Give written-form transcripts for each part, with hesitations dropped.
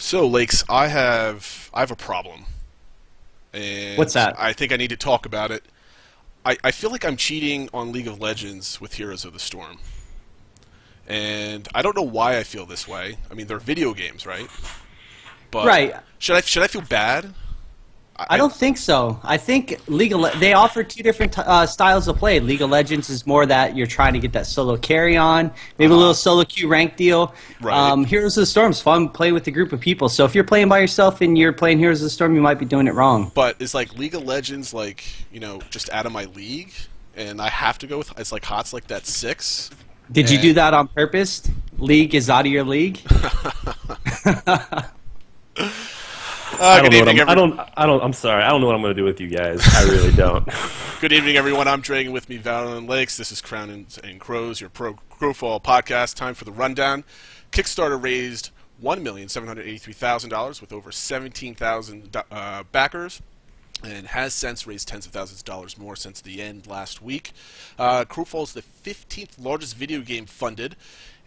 So, Lakes, I have a problem, and What's that? I think I need to talk about it. I feel like I'm cheating on League of Legends with Heroes of the Storm, and I don't know why I feel this way. I mean, they're video games, right? But Right. should I feel bad? I don't think so. I think they offer two different styles of play. League of Legends is more that you're trying to get that solo carry on, maybe a little solo queue rank deal. Right. Heroes of the Storm is fun, play with a group of people. So if you're playing by yourself and you're playing Heroes of the Storm, you might be doing it wrong. But is like League of Legends like just out of my league, and I have to go with it's like HOTS like that 6. Did you do that on purpose? League is out of your league. Good evening, everyone. I'm sorry. I don't know what I'm going to do with you guys. I really don't. Good evening, everyone. I'm Dragon. With me, Valorant Lakes. This is Crown and Crows, your Crowfall podcast. Time for the rundown. Kickstarter raised $1,783,000 with over 17,000 backers, and has since raised tens of thousands of dollars more since the end last week. Crowfall is the 15th largest video game funded,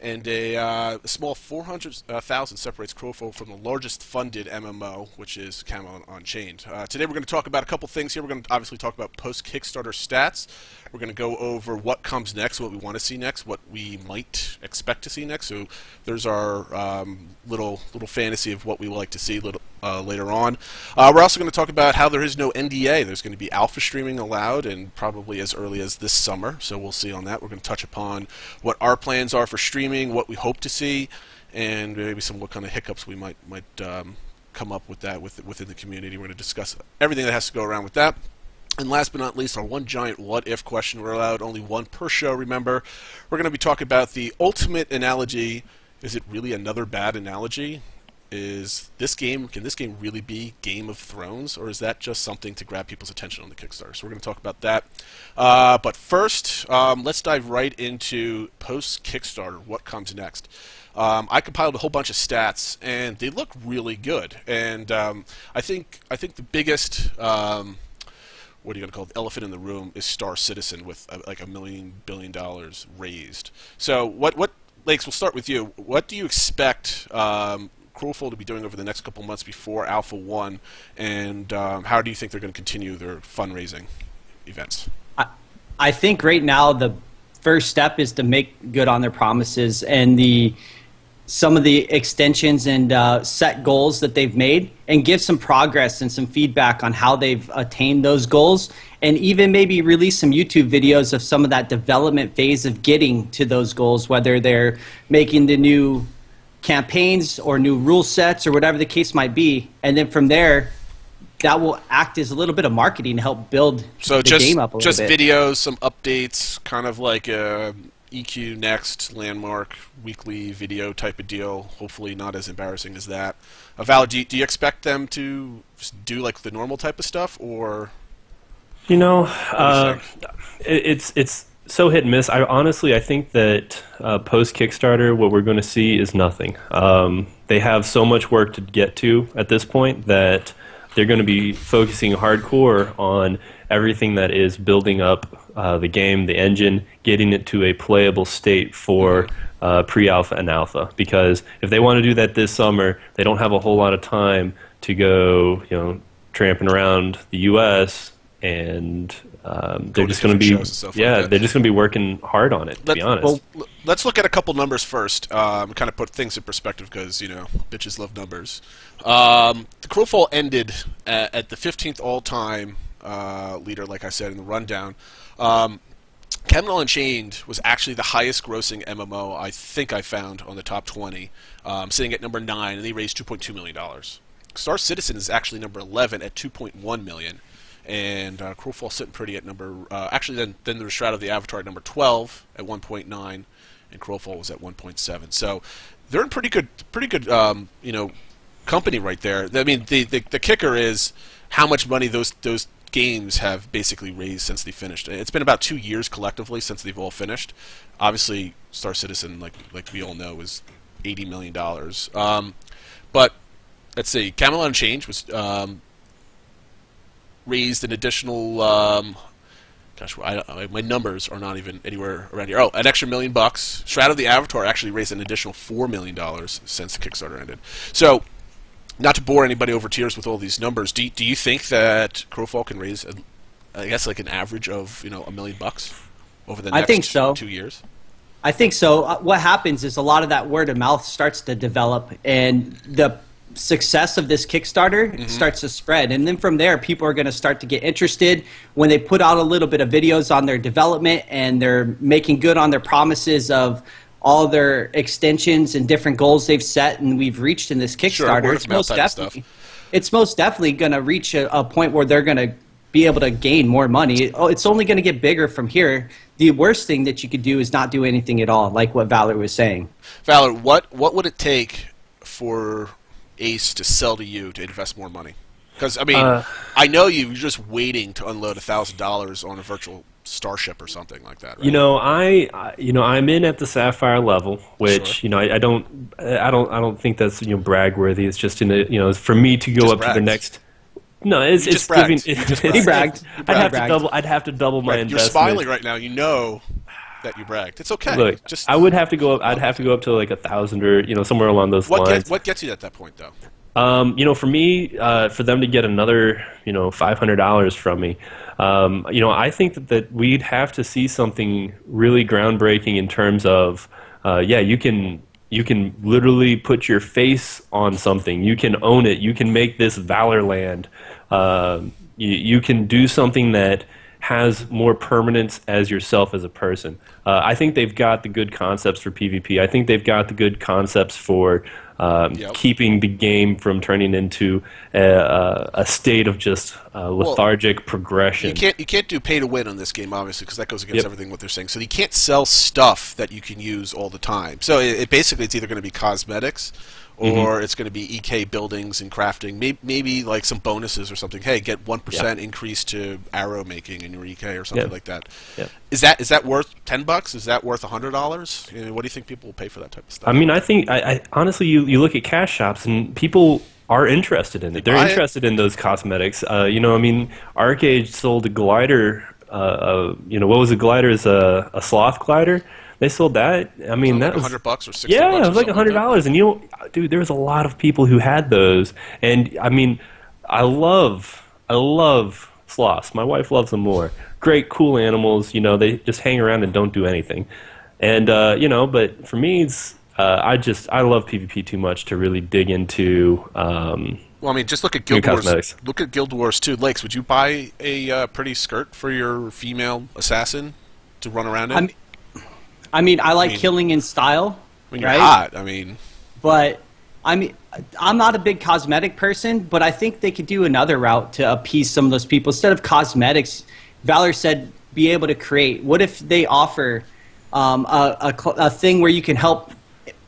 and a small 400,000 separates Crowfall from the largest funded MMO, which is Camelot Unchained. Today we're going to talk about a couple things here. We're going to obviously talk about post-Kickstarter stats. We're going to go over what comes next, what we want to see next, what we might expect to see next. So there's our little fantasy of what we would like to see later on. We're also going to talk about how there is no NDA. There's going to be alpha streaming allowed, and probably as early as this summer. So we'll see on that. We're going to touch upon what our plans are for streaming, what we hope to see, and maybe what kind of hiccups we might come up with that within the community. We're going to discuss everything that has to go around with that. And last but not least, our one giant what-if question. We're allowed only one per show, remember. We're going to be talking about the ultimate analogy. Is it really another bad analogy? Can this game really be Game of Thrones, or is that just something to grab people's attention on the Kickstarter? So we're going to talk about that. But first, let's dive right into post-Kickstarter. What comes next? I compiled a whole bunch of stats, and they look really good. And I think the biggest what are you going to call it, elephant in the room is Star Citizen with like $1 billion raised. So what Lakes, we'll start with you. What do you expect Crowfall to be doing over the next couple months before Alpha 1, and how do you think they're going to continue their fundraising events? I think right now the first step is to make good on their promises and some of the extensions and set goals that they've made, and give some progress and some feedback on how they've attained those goals, and even maybe release some YouTube videos of some of that development phase of getting to those goals, whether they're making the new campaigns or new rule sets or whatever the case might be. And then from there, that will act as a little bit of marketing to help build the game up a little bit. Just videos, some updates, kind of like a EQ Next landmark weekly video type of deal. Hopefully not as embarrassing as that. Val, do you expect them to just do like the normal type of stuff, or it's so hit and miss. I think that post Kickstarter, what we're going to see is nothing. They have so much work to get to at this point that they're going to be focusing hardcore on everything that is building up the game, the engine, getting it to a playable state for pre-alpha and alpha. Because if they want to do that this summer, they don't have a whole lot of time to go, tramping around the U.S. and they're just going to be, they're just going to be working hard on it. To be honest. Well, let's look at a couple numbers first. Kind of put things in perspective, because bitches love numbers. The Crowfall ended at the 15th all-time leader, like I said in the rundown. Camelot Unchained was actually the highest grossing MMO I think I found on the top 20, sitting at number 9, and they raised $2.2 million. Star Citizen is actually number 11 at $2.1 million, and Crowfall sitting pretty at number, actually then there's Shroud of the Avatar at number 12 at 1.9, and Crowfall was at 1.7. So they're in pretty good company right there. I mean, the kicker is how much money those games have basically raised since they finished. It's been about 2 years collectively since they've all finished. Obviously, Star Citizen, like we all know, is $80 million. But let's see, Camelot Unchained was raised an additional. Gosh, my numbers are not even anywhere around here. Oh, an extra $1 million. Shroud of the Avatar actually raised an additional $4 million since the Kickstarter ended. So not to bore anybody over tears with all these numbers, do you think that Crowfall can raise, I guess, like an average of $1 million over the next I think so. 2 years? I think so. What happens is a lot of that word of mouth starts to develop, and the success of this Kickstarter starts to spread. And then from there, people are going to start to get interested. When they put out a little bit of videos on their development and they're making good on their promises of all their extensions and different goals they've set and we've reached in this Kickstarter, sure, it's most definitely going to reach a point where they're going to be able to gain more money. It's only going to get bigger from here. The worst thing that you could do is not do anything at all, like what Valor was saying. Valor, what would it take for Ace to sell to you to invest more money? Because I mean, I know you're just waiting to unload $1,000 on a virtual starship or something like that, right? I'm in at the Sapphire level, which Sure. I don't think that's brag worthy. It's just for me to go up to the next. No, it's giving. He bragged. I'd have to double my investment. You're smiling right now. You know that you bragged. It's okay. Look, I would have to go up. I'd have to go up to like 1,000 or somewhere along those lines. What gets you at that point though? For me, for them to get another $500 from me, I think that we'd have to see something really groundbreaking in terms of, you can literally put your face on something. You can own it. You can make this Valorland. You can do something that has more permanence as yourself as a person. I think they've got the good concepts for PvP. I think they've got the good concepts for keeping the game from turning into a state of just lethargic progression. You can't do pay to win on this game, obviously, because that goes against everything what they're saying. So you can't sell stuff that you can use all the time. So basically it's either going to be cosmetics or it's going to be EK buildings and crafting. Maybe like some bonuses or something. Hey, get 1% increase to arrow making in your EK or something like that. Yeah. Is that worth $10? Is that worth $100? What do you think people will pay for that type of stuff? I mean, I think I honestly, you look at cash shops and people are interested in it. They're interested in those cosmetics. I mean, Arcade sold a glider. What was a glider? Is a sloth glider. They sold that. I mean, that was $100 or $60. Yeah, it was like $100. And dude, there was a lot of people who had those. And I mean, I love sloths. My wife loves them more. Great, cool animals. They just hang around and don't do anything. And but for me, it's I love PvP too much to really dig into. Well, I mean, just look at Guild Wars. Look at Guild Wars 2. Lakes, would you buy a pretty skirt for your female assassin to run around in? I mean, I like killing in style. When you're hot, I mean. But I'm not a big cosmetic person, but I think they could do another route to appease some of those people. Instead of cosmetics, Valor said be able to create. What if they offer a thing where you can help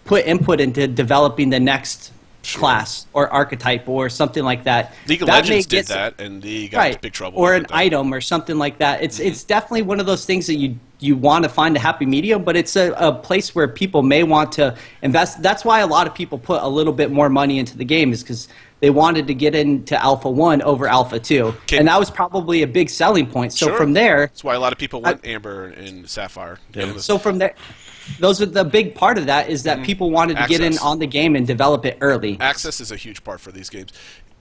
put input into developing the next class or archetype or something like that? League of Legends did that, and they got into big trouble. Or an item or something like that. It's definitely one of those things that you want to find a happy medium, but it's a place where people may want to invest. That's why a lot of people put a little bit more money into the game, is because they wanted to get into Alpha 1 over Alpha 2. And that was probably a big selling point. So from there... That's why a lot of people went Amber and Sapphire. Yeah. So from there... Those are the big part of that, is that people wanted to get in on the game and develop it early. Access is a huge part for these games.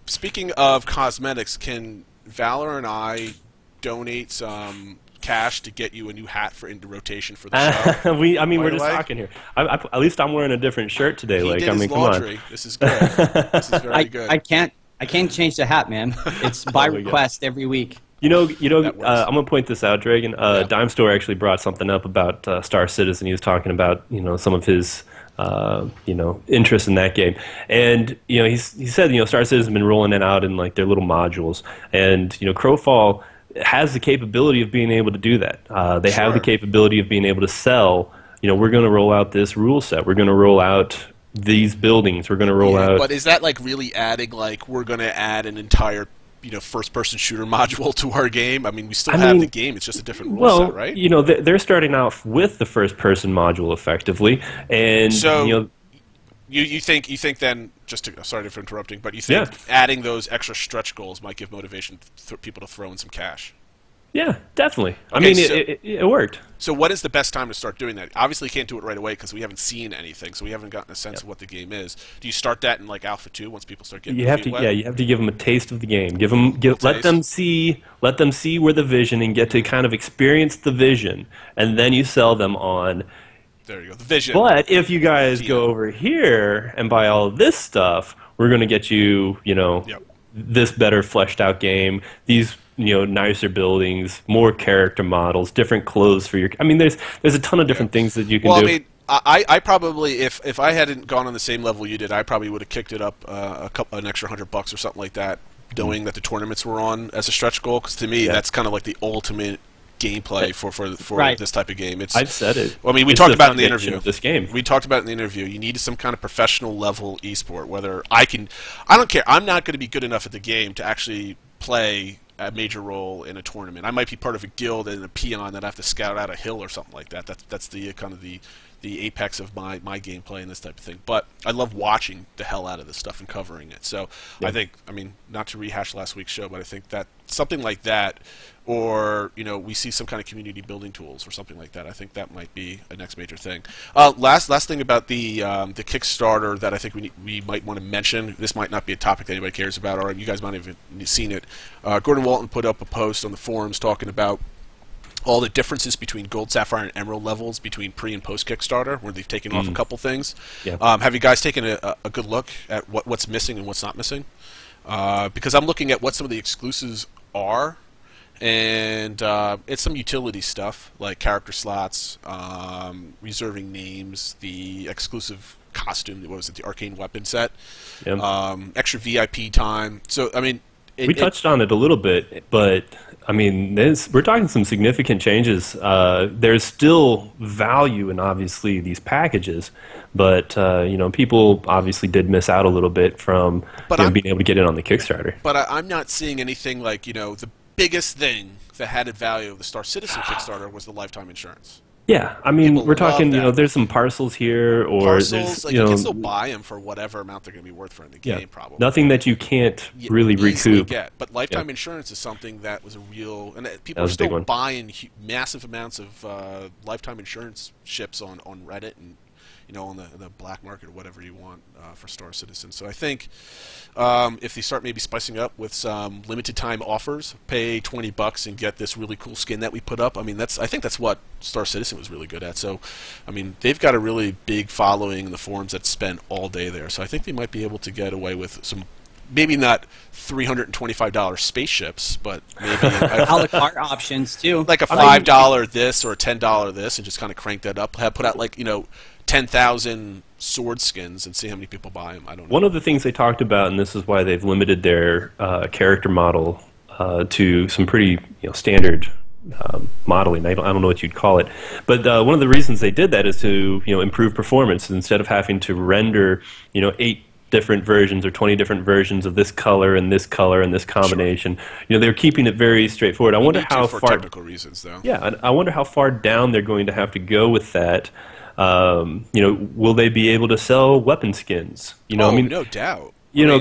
Speaking of cosmetics, can Valor and I donate some cash to get you a new hat for into rotation for the show? We're just talking here. At least I'm wearing a different shirt today. Come on. This is good. This is very good. I can't change the hat, man. It's by request every week. I'm gonna point this out, Dragon. Dime Store actually brought something up about Star Citizen. He was talking about some of his interest in that game, and he said Star Citizen's been rolling it out in like their little modules, and Crowfall has the capability of being able to do that. They have the capability of being able to sell. We're going to roll out this rule set. We're going to roll out these buildings. We're going to roll out. But is that like really adding? Like we're going to add an entire first-person shooter module to our game? I mean, we still have the game. It's just a different rule set, right? They're starting out with the first-person module effectively, and so you think then, sorry for interrupting, but you think adding those extra stretch goals might give motivation for people to throw in some cash? Yeah, definitely. I Okay, mean, so- it worked. So what is the best time to start doing that? Obviously, you can't do it right away because we haven't seen anything, so we haven't gotten a sense of what the game is. Do you start that in like Alpha 2 once people start getting You their have feet to, wet? yeah, you have to give them a taste of the game. Let taste. let them see where the vision and get to kind of experience the vision, and then you sell them on. There you go. The vision. But if you guys TM. go over here and buy all of this stuff, we're going to get you, Yep. this better fleshed out game. These, nicer buildings, more character models, different clothes for your. I mean, there's a ton of different things that you can Well, do. I mean, I probably, if I hadn't gone on the same level you did, I probably would have kicked it up an extra $100 or something like that, knowing that the tournaments were on as a stretch goal. Because to me, that's kind of like the ultimate gameplay for Right. this type of game. I've said it. Well, I mean, we It's talked the about it in the foundation interview. of this game. We talked about it in the interview. You need some kind of professional level esport. Whether I don't care. I'm not going to be good enough at the game to actually play a major role in a tournament. I might be part of a guild and a peon that I have to scout out a hill or something like that. That's the kind of the apex of my gameplay and this type of thing. But I love watching the hell out of this stuff and covering it. So I think, I mean, not to rehash last week's show, but I think that something like that, or we see some kind of community building tools or something like that. I think that might be a next major thing. Last thing about the Kickstarter that I think we might want to mention. This might not be a topic that anybody cares about, or you guys might have even seen it. Gordon Walton put up a post on the forums talking about all the differences between gold, sapphire, and emerald levels between pre and post Kickstarter, where they've taken off a couple things. Yeah. Have you guys taken a good look at what's missing and what's not missing? Because I'm looking at what some of the exclusives are, and it's some utility stuff like character slots, reserving names, the exclusive costume. What was it? The arcane weapon set. Yeah. Extra VIP time. So I mean, We touched on it a little bit, but I mean, we're talking some significant changes. There's still value in obviously these packages, but people obviously did miss out a little bit from being able to get in on the Kickstarter. But I'm not seeing anything like the biggest thing that added value of the Star Citizen Kickstarter was the lifetime insurance. Yeah, I mean, People we're talking, love that. there's some parcels here, or Parcels, there's, like you can still buy them for whatever amount they're going to be worth for in the game, probably. nothing that you can't really easily recoup. get. But lifetime insurance is something that was a real, and people That are was a big still one. buying massive amounts of lifetime insurance ships on Reddit and on the black market or whatever you want for Star Citizen. So I think if they start maybe spicing up with some limited time offers, pay $20 and get this really cool skin that we put up. I mean, I think that's what Star Citizen was really good at. So, I mean, they've got a really big following in the forums that spend all day there. So I think they might be able to get away with some, maybe not $325 spaceships, but maybe A la carte options too. like a $5 this or a $10 this, and just kind of crank that up. Put out like 10,000 sword skins and see how many people buy them. I don't know. One of the things they talked about, and this is why they've limited their character model to some pretty standard modeling. I don't know what you'd call it, but one of the reasons they did that is to improve performance. Instead of having to render 8 different versions or 20 different versions of this color and this combination. They're keeping it very straightforward. I wonder how for far technical reasons though. Yeah, I wonder how far down they're going to have to go with that. Will they be able to sell weapon skins? No doubt.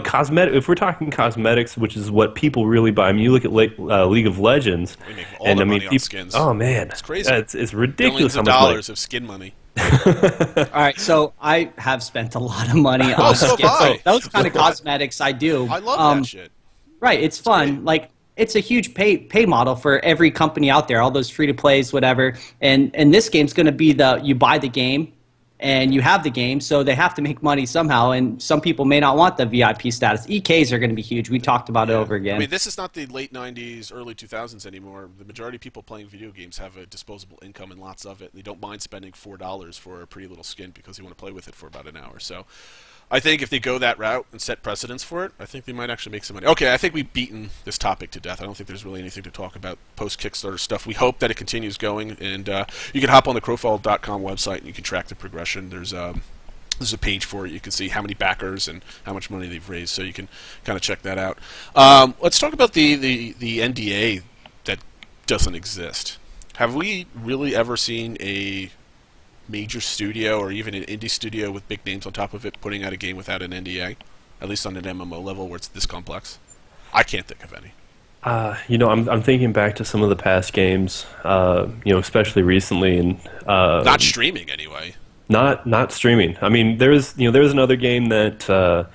Cosmetic. If we're talking cosmetics, which is what people really buy. I mean, you look at League of Legends, They make all the money on skins. Oh man, It's crazy. It's ridiculous Billions how of much money. dollars of skin money. All right, so I have spent a lot of money on so skins. have I. So those kind of cosmetics I do. I love that shit. Right, it's fun. great. Like it's a huge pay model for every company out there, all those free to plays, whatever. And this game's going to be you buy the game and you have the game, so they have to make money somehow. And some people may not want the VIP status. EKs are going to be huge. We talked about it over again. I mean, this is not the late 90s, early 2000s anymore. The majority of people playing video games have a disposable income and lots of it. They don't mind spending $4 for a pretty little skin because they want to play with it for about an hour. So I think if they go that route and set precedents for it, I think they might actually make some money. Okay, I think we've beaten this topic to death. I don't think there's really anything to talk about post-Kickstarter stuff. We hope that it continues going, and you can hop on the Crowfall.com website and you can track the progression. There's a page for it. You can see how many backers and how much money they've raised, so you can kind of check that out. Let's talk about the NDA that doesn't exist. Have we really ever seen a major studio or even an indie studio with big names on top of it putting out a game without an NDA, at least on an MMO level where it's this complex? I can't think of any. I'm thinking back to some of the past games, especially recently, and Not streaming anyway. not streaming. I mean, there was another game that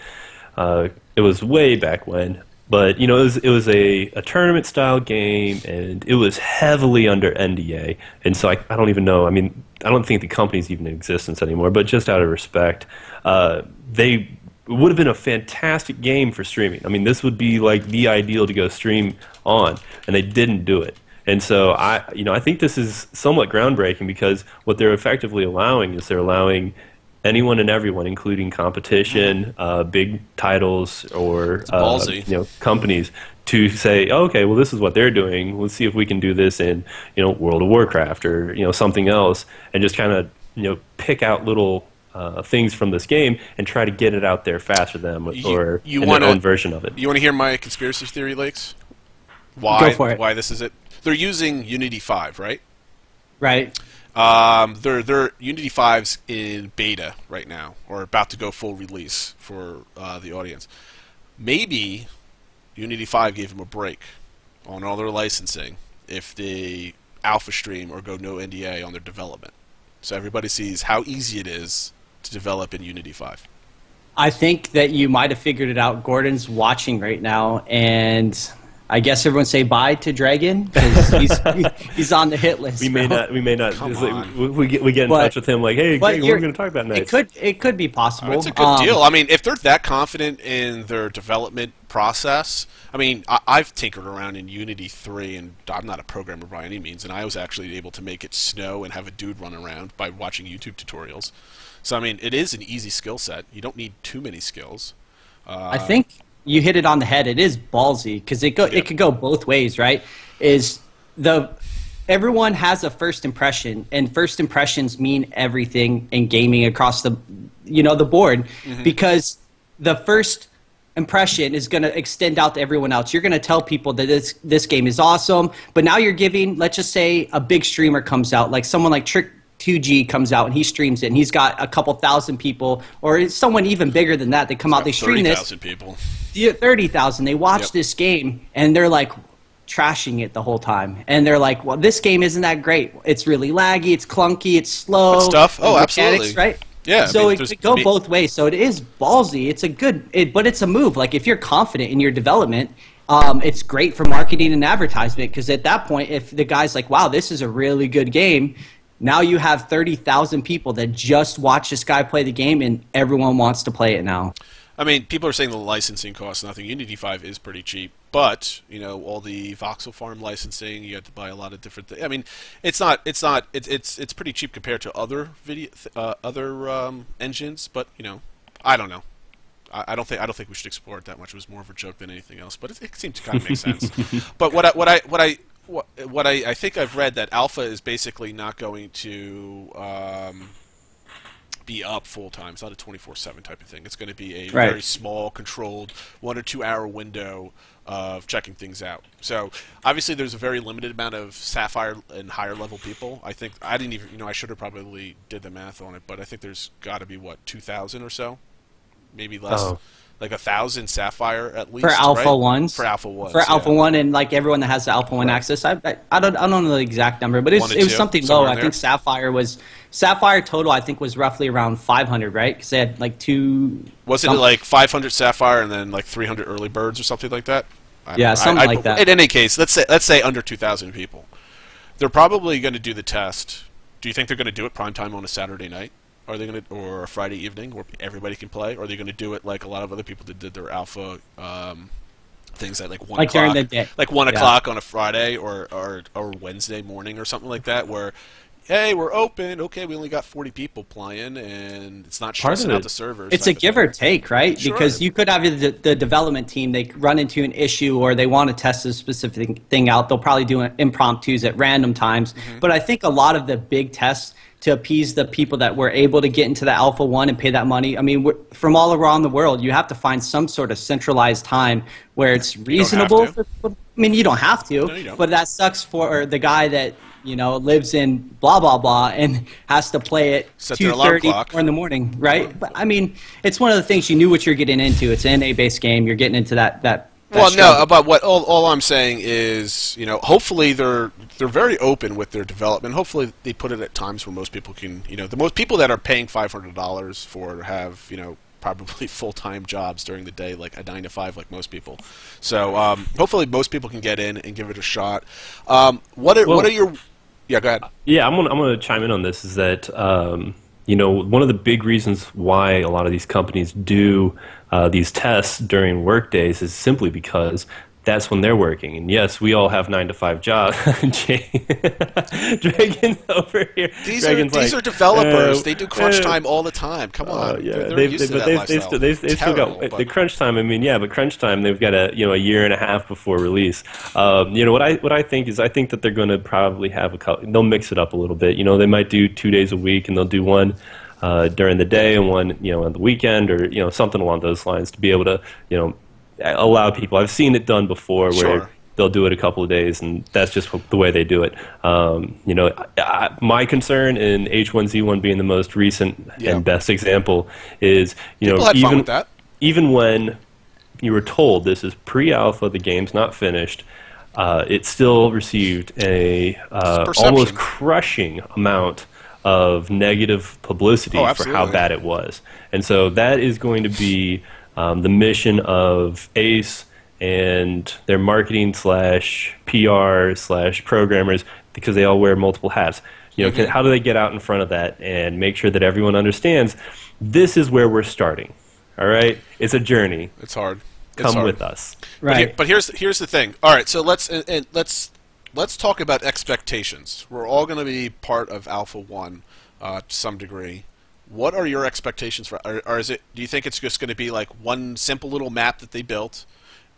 it was way back when, but it was a tournament style game, and it was heavily under NDA, and so I don't even know. I mean, I don't think the company's even in existence anymore. But just out of respect, they it would have been a fantastic game for streaming. I mean, this would be like the ideal to go stream on, and they didn't do it. And so I think this is somewhat groundbreaking, because what they're effectively allowing is they're allowing anyone and everyone, including competition, big titles, or companies, to say, oh, okay, well, this is what they're doing. Let's see if we can do this in World of Warcraft or something else, and just kind of pick out little things from this game and try to get it out there faster than or in their own version of it. You want to hear my conspiracy theory, Lakes? Go for it. Why this is it? They're using Unity 5, right? Right. They're Unity 5's in beta right now, or about to go full release for the audience. Maybe Unity 5 gave them a break on all their licensing if they alpha stream or go no NDA on their development, so everybody sees how easy it is to develop in Unity 5. I think that you might have figured it out. Gordon's watching right now, and I guess everyone say bye to Dragon, because he's on the hit list. We may not. We get in touch with him like, hey, Greg, what are we going to talk about next? It could be possible. It's a good deal. I mean, if they're that confident in their development process, I mean, I've tinkered around in Unity 3, and I'm not a programmer by any means, and I was actually able to make it snow and have a dude run around by watching YouTube tutorials. So I mean, it is an easy skill set. You don't need too many skills. I think you hit it on the head. It is ballsy, because it could go both ways, right? Everyone has a first impression, and first impressions mean everything in gaming across the board, because the first impression is going to extend out to everyone else. You're going to tell people that this game is awesome, but now you're giving, let's just say, a big streamer comes out, like someone like Trick 2G comes out and he streams it, and he's got a couple thousand people, or someone even bigger than that. They come out, they stream 30,000 people. 30,000. They watch this game, and they're like trashing it the whole time. And they're like, well, this game isn't that great. It's really laggy, it's clunky, it's slow. Good stuff. Oh, absolutely. Right? Yeah. So it could go both ways. So it is ballsy. It's but it's a move. Like, if you're confident in your development, it's great for marketing and advertisement, because at that point, if the guy's like, wow, this is a really good game, now you have 30,000 people that just watch this guy play the game, and everyone wants to play it now. I mean, people are saying the licensing costs nothing. Unity 5 is pretty cheap, but all the voxel farm licensing, you have to buy a lot of different things. I mean, it's pretty cheap compared to other engines, but I don't know. I don't think we should explore it that much. It was more of a joke than anything else, but it seemed to kind of make sense. But what I think I've read, that alpha is basically not going to be up full time. It's not a 24/7 type of thing. It's going to be a very small, controlled 1 or 2 hour window of checking things out. So obviously there's a very limited amount of Sapphire and higher level people. I think I didn't even I should have probably did the math on it, but I think there's got to be 2,000 or so, maybe less. Oh. Like 1,000 Sapphire at least for Alpha ones. For Alpha 1s. For Alpha 1, and like everyone that has the Alpha 1 access. I don't know the exact number, but it was something low. I think Sapphire total, I think, was roughly around 500, right? Because they had like two. Wasn't it like 500 Sapphire and then like 300 early birds or something like that? Something like that. In any case, let's say under 2,000 people. They're probably going to do the test. Do you think they're going to do it prime time on a Saturday night? Are they going to, or a Friday evening where everybody can play? Or are they going to do it like a lot of other people that did their alpha things at like 1 o'clock, during the day, like 1 o'clock on a Friday or Wednesday morning or something like that, where hey, we're open. Okay, we only got 40 people playing, and it's not stressing out the servers. It's a give or take, right? Sure. Because you could have the development team, they run into an issue or they want to test a specific thing out. They'll probably do impromptus at random times. But I think a lot of the big tests to appease the people that were able to get into the Alpha 1 and pay that money. I mean, from all around the world, you have to find some sort of centralized time where it's reasonable for people. I mean, you don't have to, No, you don't. But that sucks for the guy that lives in blah, blah, blah, and has to play it 2:30 in the morning, right? But, I mean, it's one of the things, you knew what you're getting into. It's an NA-based game. You're getting into that Well, no, but what all I'm saying is, you know, hopefully they're very open with their development. Hopefully they put it at times where most people can, you know, the most people that are paying $500 for have, you know, probably full-time jobs during the day, like a 9 to 5, like most people. So hopefully most people can get in and give it a shot. What are your? Yeah, go ahead. Yeah, I'm gonna chime in on this. Is that you know, one of the big reasons why a lot of these companies do these tests during work days is simply because that's when they're working. And yes, we all have 9 to 5 jobs. Dragon's over here. These are developers. They do crunch time all the time. Come on. Yeah, they're used to that lifestyle. They've still got the crunch time. I mean, yeah, but crunch time, they've got a year and a half before release. You know, what I think is, I think that they're going to probably have they'll mix it up a little bit. You know, they might do 2 days a week, and they'll do one during the day and one, you know, on the weekend, or, you know, something along those lines, to be able to, you know, allow people. I've seen it done before where they'll do it a couple of days, and that's just the way they do it. You know, my concern in H1Z1 being the most recent and best example is, you people know, had fun with that. Even when you were told this is pre-alpha, the game's not finished, it still received a almost crushing amount of negative publicity for how bad it was. And so that is going to be the mission of ACE and their marketing / PR / programmers, because they all wear multiple hats. You know, how do they get out in front of that and make sure that everyone understands this is where we're starting? All right, it's a journey. It's hard. Come with us. Right. But here's the thing. All right, so let's talk about expectations. We're all going to be part of Alpha 1 to some degree. What are your expectations for? Or is it? Do you think it's just going to be like one simple little map that they built,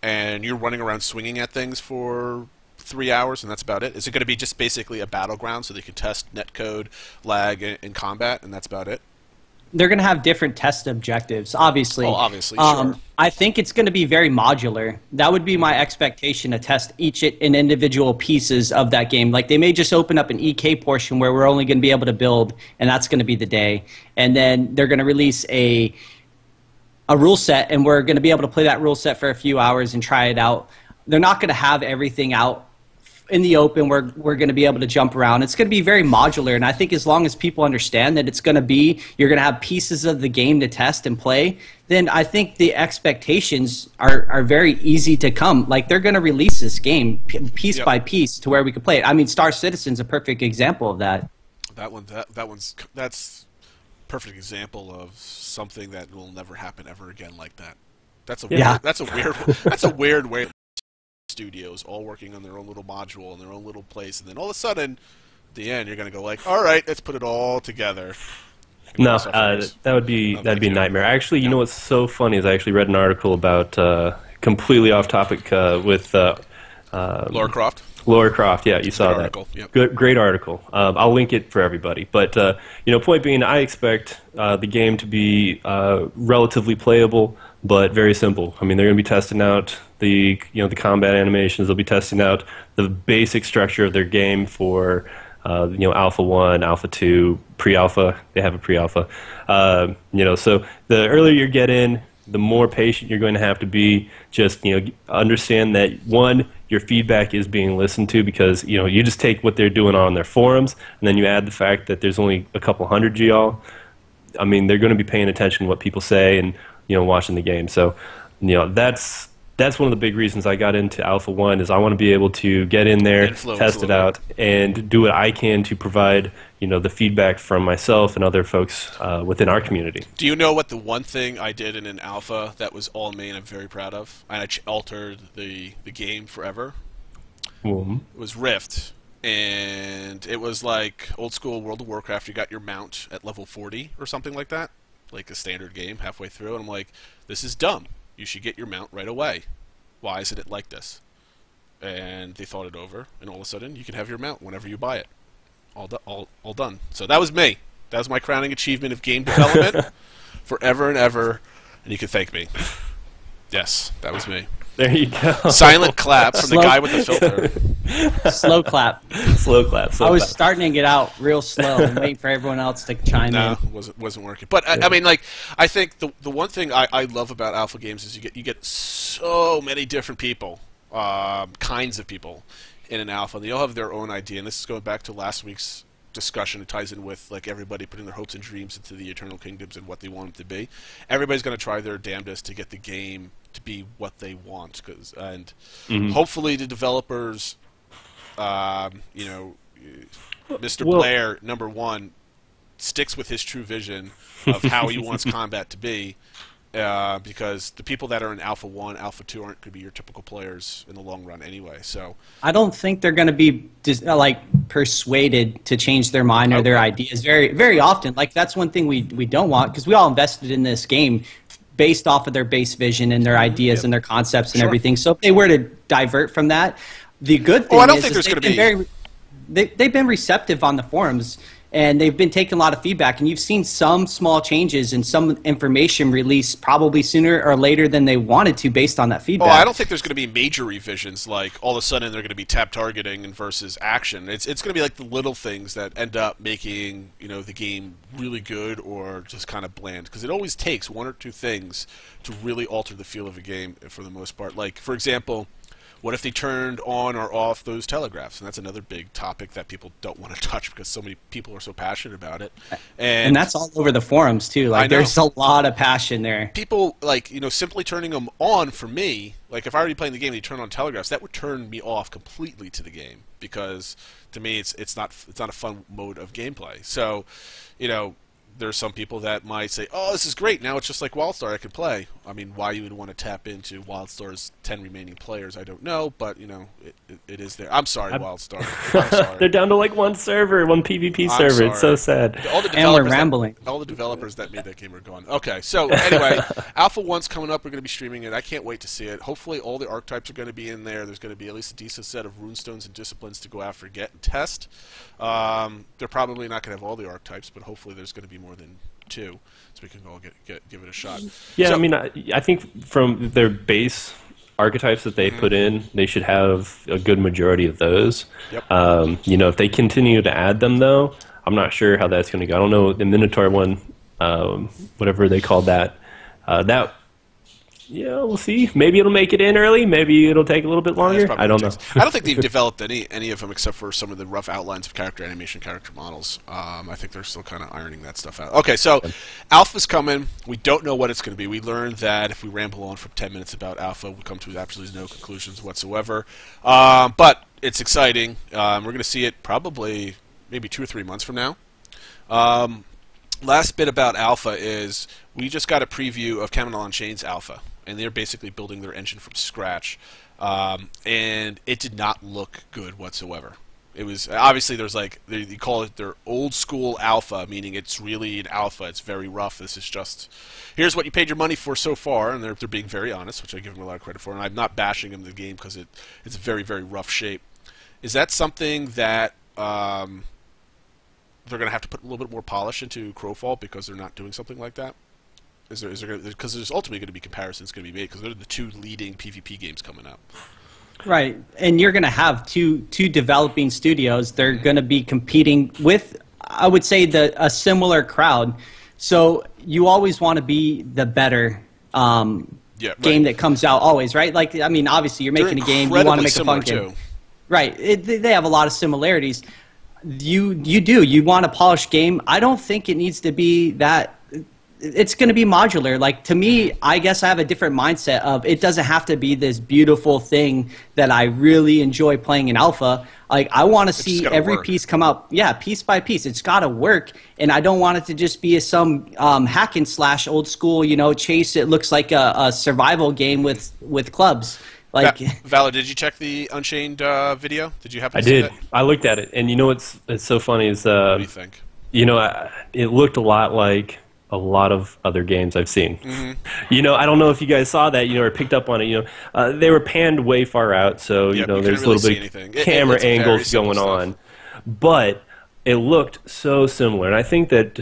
and you're running around swinging at things for 3 hours, and that's about it? Is it going to be just basically a battleground so they can test netcode, lag, and combat, and that's about it? They're going to have different test objectives, obviously. Oh, obviously, sure. I think it's going to be very modular. That would be my expectation, to test each in individual pieces of that game. Like, they may just open up an EK portion where we're only going to be able to build, and that's going to be the day. And then they're going to release a rule set, and we're going to be able to play that rule set for a few hours and try it out. They're not going to have everything out in the open where we're going to be able to jump around. It's going to be very modular, and I think as long as people understand that it's going to be, you're going to have pieces of the game to test and play, then I think the expectations are very easy to come. Like, they're going to release this game piece by piece to where we can play it. I mean, Star Citizen's a perfect example of that. That's a perfect example of something that will never happen ever again like that. That's a weird way. Studios all working on their own little module in their own little place, and then all of a sudden, at the end, you're going to go like, "All right, let's put it all together." No, that would be a nightmare. Actually, you know what's so funny is I actually read an article about completely off topic with Lara Croft. Lara Croft, yeah, you saw that. Article. Yep. Good, great article. I'll link it for everybody. But you know, point being, I expect the game to be relatively playable, but very simple. I mean, they're going to be testing out the combat animations. They'll be testing out the basic structure of their game for Alpha 1, Alpha 2, pre-alpha. They have a pre-alpha. So the earlier you get in, the more patient you're going to have to be. Just understand that, one, your feedback is being listened to, because you just take what they're doing on their forums, and then you add the fact that there's only a couple hundred of y'all. I mean, they're going to be paying attention to what people say and watching the game. So that's one of the big reasons I got into Alpha 1, is I want to be able to get in there, test it out, and do what I can to provide the feedback from myself and other folks within our community. Do you know what the one thing I did in an alpha that was all me and I'm very proud of? I altered the game forever. Mm-hmm. It was Rift, and it was like old school World of Warcraft. You got your mount at level 40 or something like that, like a standard game halfway through, and I'm like, this is dumb. You should get your mount right away. Why isn't it like this? And they thought it over, and all of a sudden you can have your mount whenever you buy it. All done. So that was me. That was my crowning achievement of game development forever and ever, and you can thank me. Yes, that was me. There you go. Silent clap from the guy with the filter. Slow clap. Slow clap. I was starting to get out real slow and waiting for everyone else to chime in. No, wasn't working. But I mean, like, I think the one thing I love about alpha games is you get so many different people, kinds of people, in an alpha. They all have their own idea, and this is going back to last week's discussion. It ties in with like everybody putting their hopes and dreams into the Eternal Kingdoms and what they want them to be. Everybody's going to try their damnedest to get the game to be what they want, hopefully the developers, you know, Mr. Blair, number one, sticks with his true vision of how he wants combat to be. Because the people that are in Alpha 1, Alpha 2 aren't going to be your typical players in the long run anyway. So I don't think they're going to be persuaded to change their mind or their ideas very often. Like, that's one thing we don't want, because we all invested in this game based off of their base vision and their ideas and their concepts and everything. So if they were to divert from that, the good thing they've been receptive on the forums. And they've been taking a lot of feedback, and you've seen some small changes and some information released probably sooner or later than they wanted to based on that feedback. Oh, I don't think there's going to be major revisions, like all of a sudden they're going to be tap targeting and versus action. It's going to be like the little things that end up making, you know, the game really good or just kind of bland, because it always takes one or two things to really alter the feel of a game for the most part. Like, for example, what if they turned on or off those telegraphs? And that's another big topic that people don't want to touch because so many people are so passionate about it. And that's all over the forums, too. Like, there's a lot of passion there. People, like, you know, simply turning them on for me, like, if I were already playing the game and you turn on telegraphs, that would turn me off completely to the game, because to me it's not a fun mode of gameplay. So, you know, there's some people that might say, oh, this is great, now it's just like WildStar, I can play. I mean, why you would want to tap into WildStar's 10 remaining players, I don't know, but, you know, it is there. I'm sorry, WildStar. I'm sorry. They're down to like one server, one PvP server. Sorry. It's so sad. And we're rambling. All the developers that made that game are gone. Okay, so anyway, Alpha 1's coming up. We're going to be streaming it. I can't wait to see it. Hopefully all the archetypes are going to be in there. There's going to be at least a decent set of runestones and disciplines to go after, get, and test. They're probably not going to have all the archetypes, but hopefully there's going to be more than 2, so we can all give it a shot. Yeah, so, I mean, I think from their base archetypes that they put in, they should have a good majority of those. Yep. You know, if they continue to add them, though, I'm not sure how that's going to go. I don't know, the Minotaur one, whatever they called that, yeah, we'll see. Maybe it'll make it in early. Maybe it'll take a little bit longer. I don't know. I don't think they've developed any of them except for some of the rough outlines of character animation, character models. I think they're still kind of ironing that stuff out. Okay, so Alpha's coming. We don't know what it's going to be. We learned that if we ramble on for 10 minutes about Alpha, we come to absolutely no conclusions whatsoever. But it's exciting. We're going to see it probably maybe 2 or 3 months from now. Last bit about Alpha is we just got a preview of Camelot Unchained's Alpha, and they're basically building their engine from scratch, and it did not look good whatsoever. It was obviously there's like you call it their old school alpha, meaning it's really an alpha. It's very rough. This is just here's what you paid your money for so far, and they're being very honest, which I give them a lot of credit for. And I'm not bashing them the game because it's a very very rough shape. Is that something that they're going to have to put a little bit more polish into Crowfall because they're not doing something like that? Is there because there's ultimately going to be comparisons going to be made because they're the 2 leading PvP games coming up. Right, and you're going to have two developing studios. They're going to be competing with, I would say, a similar crowd. So you always want to be the better game that comes out always, right? Like, I mean, obviously you're making a game, you want to make a fun game. Right, they have a lot of similarities. You want a polished game. I don't think it needs to be that. It's going to be modular. Like, to me, I guess I have a different mindset of it doesn't have to be this beautiful thing that I really enjoy playing in alpha. Like, I want to see every piece come out, piece by piece. It's got to work, and I don't want it to just be some hack and slash old school, chase. It looks like a survival game with clubs. Like, Valor, did you check the Unchained video? Did you happen to see that? I looked at it, and what's so funny is what do you think? It looked a lot like a lot of other games I've seen. I don't know if you guys saw that, or picked up on it. They were panned way far out, so there's a little bit of camera angles going on, but it looked so similar. And I think that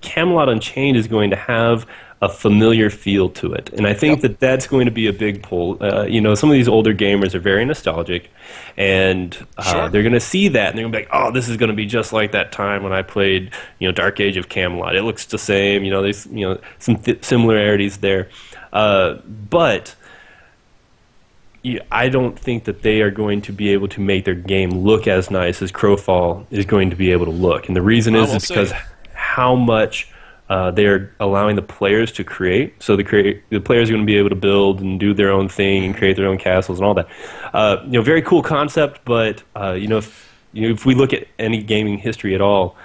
Camelot Unchained is going to have a familiar feel to it. And I think that that's going to be a big pull. You know, some of these older gamers are very nostalgic, and they're going to see that, and they're going to be like, oh, this is going to be just like that time when I played, you know, Dark Age of Camelot. It looks the same. You know, there's, you know, some similarities there. But I don't think that they are going to be able to make their game look as nice as Crowfall is going to be able to look. And the reason is because how much they're allowing the players to create. So the players are going to be able to build and do their own thing and create their own castles and all that. You know, very cool concept, but you know, if we look at any gaming history at all,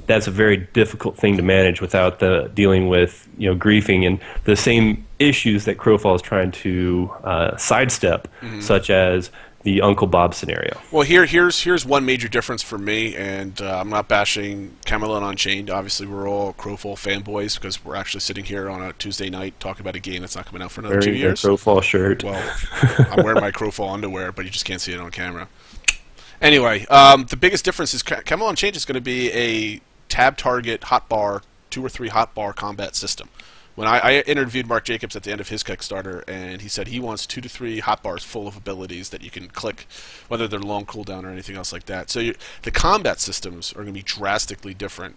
that's a very difficult thing to manage without dealing with, you know, griefing and the same issues that Crowfall is trying to sidestep, such as the Uncle Bob scenario. Well, here's one major difference for me, and I'm not bashing Camelot and Unchained. Obviously, we're all Crowfall fanboys because we're actually sitting here on a Tuesday night talking about a game that's not coming out for another 2 years. Crowfall shirt. Well, I'm wearing my Crowfall underwear, but you just can't see it on camera. Anyway, the biggest difference is Camelot Unchained is going to be a tab target hotbar, 2 or 3 hotbar combat system. When I interviewed Mark Jacobs at the end of his Kickstarter, and he said he wants 2 to 3 hotbars full of abilities that you can click, whether they're long cooldown or anything else like that. So the combat systems are going to be drastically different.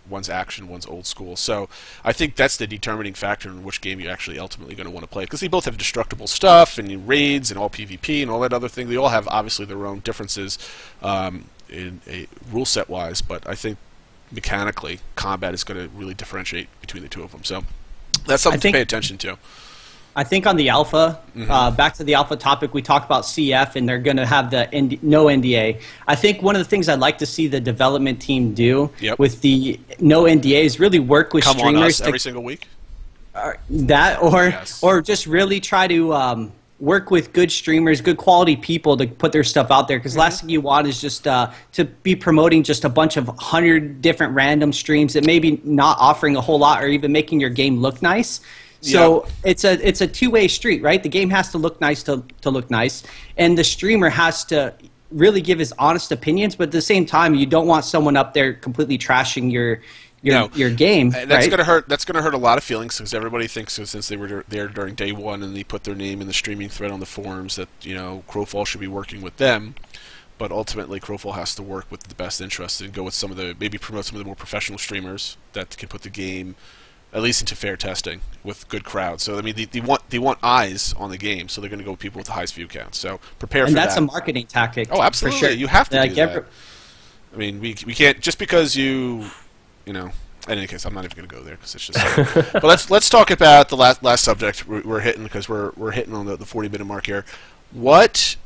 One's action, one's old school. So I think that's the determining factor in which game you're actually ultimately going to want to play. Because they both have destructible stuff, and raids, and all PvP, and all that other thing. They all have, obviously, their own differences in a rule set-wise, but I think mechanically, combat is going to really differentiate between the two of them. So that's something to pay attention to. I think on the alpha, back to the alpha topic, we talked about CF, and they're going to have the no NDA. I think one of the things I'd like to see the development team do with the no NDA is really work with streamers. On us every single week? Or just really try to work with good streamers, good quality people to put their stuff out there. Because last thing you want is just to be promoting just a bunch of 100 different random streams that maybe not offering a whole lot or even making your game look nice. So it's a two-way street, right? The game has to look nice to look nice, and the streamer has to really give his honest opinions. But at the same time, you don't want someone up there completely trashing your game. That's gonna hurt. That's gonna hurt a lot of feelings because everybody thinks since they were there during day one and they put their name in the streaming thread on the forums that, you know, Crowfall should be working with them. But ultimately, Crowfall has to work with the best interests and go with some of the, maybe promote some of the more professional streamers that can put the game at least into fair testing with good crowds. So I mean, they want eyes on the game, so they're going to go with people with the highest view count. So prepare for that. And that's a marketing tactic. Oh, absolutely. For sure. You have to do that. I mean, we can't just because you know. In any case, I'm not even going to go there because it's just. But let's talk about the last subject we're hitting because we're hitting on the 40-minute mark here. What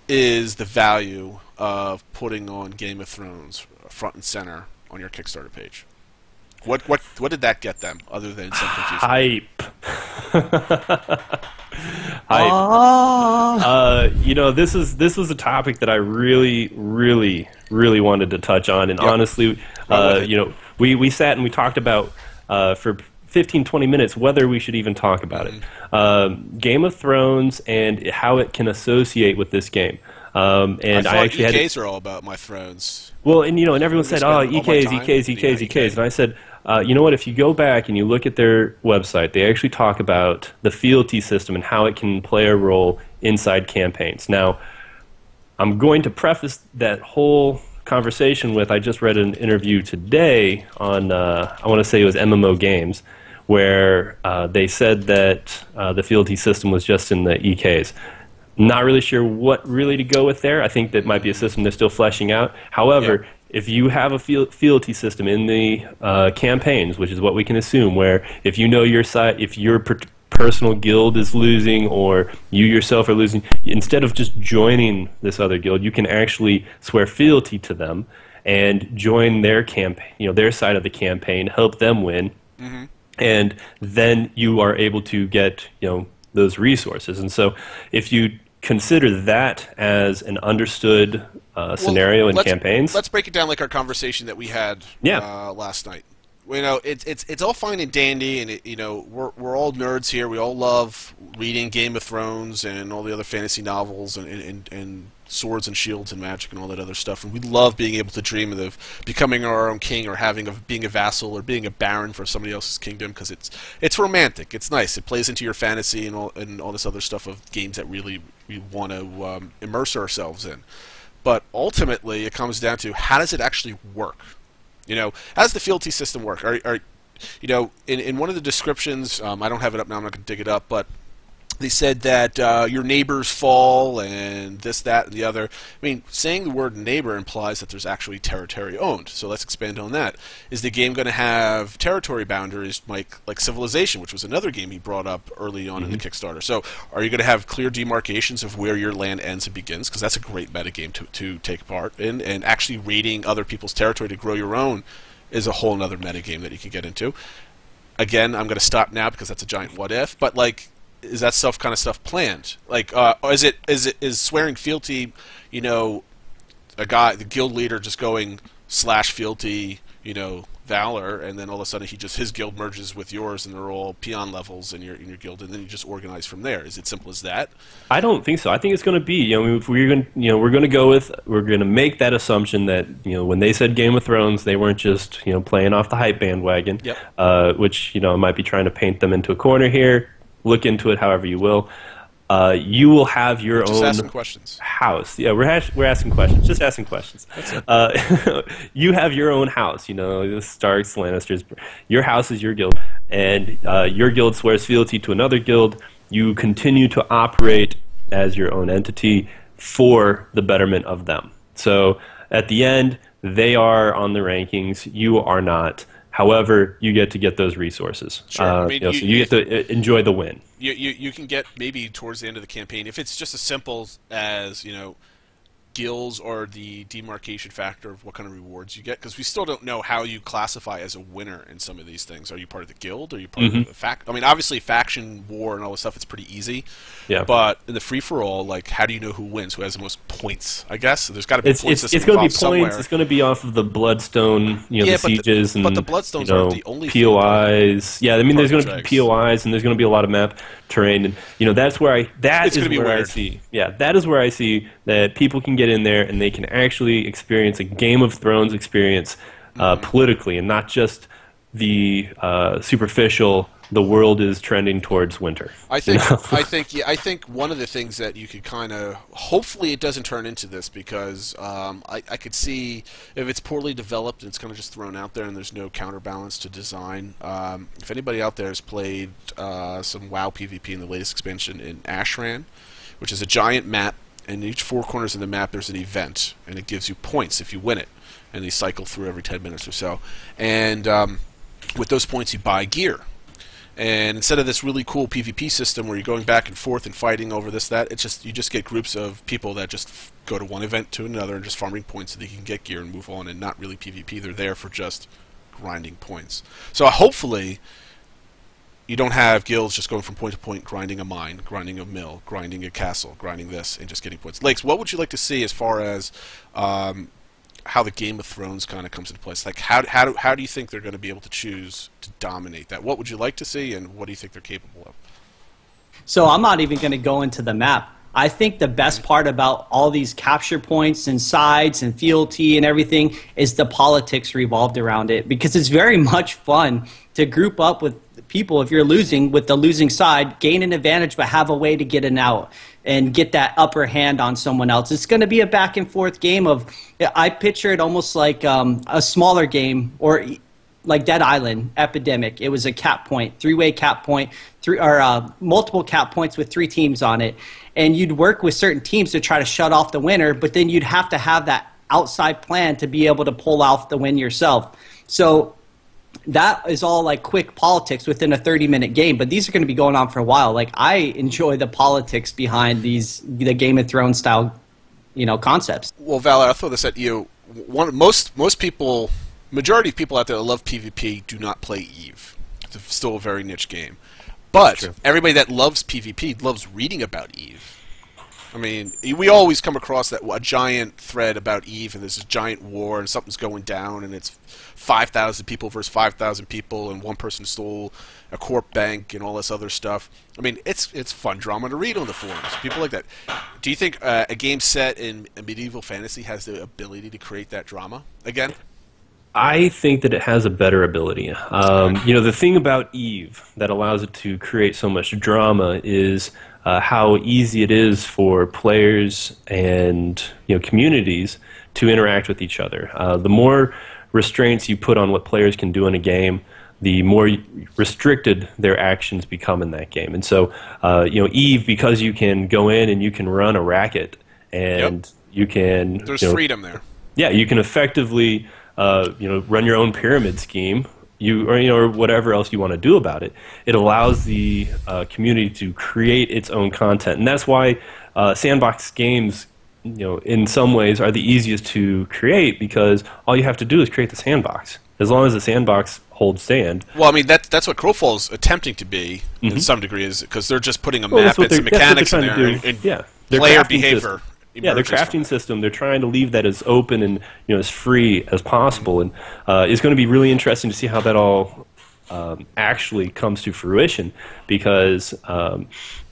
is the value of putting on Game of Thrones front and center on your Kickstarter page? What did that get them other than some confusion? Hype. Hype. You know, this was a topic that I really wanted to touch on, and honestly, you know, we sat and we talked about for 15-20 minutes whether we should even talk about it. Game of Thrones and how it can associate with this game. And I actually EKs are all about my Thrones. Well, and you know, and everyone said, "Oh, EKs," and I said, you know what? If you go back and you look at their website, they actually talk about the fealty system and how it can play a role inside campaigns. Now, I'm going to preface that whole conversation with I just read an interview today on I want to say it was MMO Games, where they said that the fealty system was just in the EKs. Not really sure what really to go with there. I think that might be a system they're still fleshing out. However, if you have a fealty system in the campaigns, which is what we can assume, where if you know your side, if your personal guild is losing or you yourself are losing, instead of just joining this other guild, you can actually swear fealty to them and join their campaign, you know, their side of the campaign, help them win, and then you are able to get, you know, those resources. And so, if you consider that as an understood scenario in campaigns. Let's break it down like our conversation that we had last night. you know, it's all fine and dandy, and you know, we're all nerds here. We all love reading Game of Thrones and all the other fantasy novels and swords and shields and magic and all that other stuff. And we love being able to dream of becoming our own king, or being a vassal, or being a baron for somebody else's kingdom, because it's romantic. It's nice. It plays into your fantasy and all this other stuff of games that really we want to immerse ourselves in. But ultimately, it comes down to, how does it actually work? You know, how does the fealty system work? You know, in one of the descriptions, I don't have it up now, I'm not going to dig it up, but they said that your neighbors fall and this, that, and the other. I mean, saying the word neighbor implies that there's actually territory owned. So let's expand on that. Is the game going to have territory boundaries like Civilization, which was another game he brought up early on in the Kickstarter? So are you going to have clear demarcations of where your land ends and begins? Because that's a great metagame to take part in. And actually raiding other people's territory to grow your own is a whole other metagame that you can get into. Again, I'm going to stop now because that's a giant what if. But like, is that kind of stuff planned? Like, is swearing fealty, you know, the guild leader just going /fealty, you know, valor, and then all of a sudden his guild merges with yours, and they're all peon levels in your guild, and then you just organize from there? Is it simple as that? I don't think so. I think it's going to be, you know, if we're going to make that assumption that, you know, when they said Game of Thrones, they weren't just, you know, playing off the hype bandwagon, which, you know, might be trying to paint them into a corner here. Look into it however you will. You will have your own house. Yeah, we're asking questions. Just asking questions. You have your own house. You know, the Starks, Lannisters. Your house is your guild, and your guild swears fealty to another guild. You continue to operate as your own entity for the betterment of them. So at the end, they are on the rankings. You are not. However, you get to get those resources. Sure. I mean, so you get to enjoy the win. You can get, maybe towards the end of the campaign, if it's just as simple as, you know, guilds or the demarcation factor of what kind of rewards you get, because we still don't know how you classify as a winner in some of these things. Are you part of the guild? Are you part of the I mean, obviously, faction war and all this stuff, it's pretty easy. Yeah. But in the free-for-all, like, how do you know who wins? Who has the most points? I guess there's got to be a point system. It's going to be somewhere. Points. It's going to be off of the Bloodstone, you know, the sieges, but the Bloodstones, you know, aren't the only POIs. Yeah, I mean, there's going to be POIs, and there's going to be a lot of map terrain, and you know, that's where I see. Yeah, that is where I see that people can get in there and they can actually experience a Game of Thrones experience politically, and not just the superficial. The world is trending towards winter. I think, I think one of the things that you could kind of, hopefully it doesn't turn into this, because I could see if it's poorly developed and it's kind of just thrown out there and there's no counterbalance to design. If anybody out there has played some WoW PvP in the latest expansion in Ashran, which is a giant map, and in each 4 corners of the map there's an event, and it gives you points if you win it, and they cycle through every 10 minutes or so. And with those points you buy gear. And instead of this really cool PvP system where you're going back and forth and fighting over this, that, it's just, you just get groups of people that just go to one event to another and just farming points so they can get gear and move on, and not really PvP. They're there for just grinding points. So hopefully you don't have guilds just going from point to point, grinding a mine, grinding a mill, grinding a castle, grinding this, and just getting points. Lakes, what would you like to see as far as how the Game of Thrones kind of comes into place? Like, how do you think they're going to be able to choose to dominate that? What would you like to see, and what do you think they're capable of? So I'm not even going to go into the map. I think the best part about all these capture points and sides and fealty and everything is the politics revolved around it, because it's very much fun to group up with people if you're losing with the losing side, gain an advantage but have a way to get an out and get that upper hand on someone else. It's going to be a back and forth game of, I picture it almost like a smaller game, or like Dead Island Epidemic. It was a cap point, 3-way cap point, multiple cap points with 3 teams on it. And you'd work with certain teams to try to shut off the winner, but then you'd have to have that outside plan to be able to pull off the win yourself. So that is all like quick politics within a 30-minute game, but these are going to be going on for a while. Like, I enjoy the politics behind the Game of Thrones style, you know, concepts. Well, Val, I'll throw this at you. Most people, majority of people out there that love PvP do not play EVE. It's still a very niche game. But everybody that loves PvP loves reading about EVE. I mean, we always come across a giant thread about Eve, and there's this giant war, and something's going down, and it's 5,000 people versus 5,000 people, and one person stole a corp bank and all this other stuff. I mean, it's fun drama to read on the forums. People like that. Do you think a game set in a medieval fantasy has the ability to create that drama again? I think that it has a better ability. You know, the thing about Eve that allows it to create so much drama is how easy it is for players and communities to interact with each other. The more restraints you put on what players can do in a game, the more restricted their actions become in that game. And so, Eve, because you can go in and you can run a racket, and you can there's freedom there. Yeah, you can effectively run your own pyramid scheme. Or whatever else you want to do about it. It allows the community to create its own content, and that's why sandbox games, in some ways, are the easiest to create, because all you have to do is create the sandbox. As long as the sandbox holds stand. Well, I mean that's what Crowfall is attempting to be in some degree, is because they're just putting a map and some mechanics in there and player behavior. Yeah, their crafting system, they're trying to leave that as open and as free as possible, and it's going to be really interesting to see how that all actually comes to fruition, because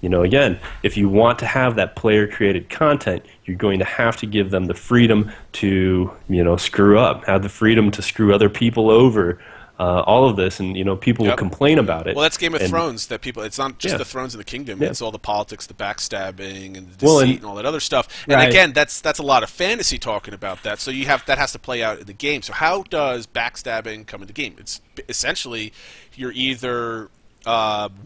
again, if you want to have that player-created content, you're going to have to give them the freedom to screw up, have the freedom to screw other people over. All of this, and people will complain about it. Well, that's Game of Thrones. That people, it's not just the thrones in the kingdom. It's all the politics, the backstabbing, and the deceit, and all that other stuff. And again, that's a lot of fantasy talking about that. So that has to play out in the game. So how does backstabbing come in the game? It's essentially you're either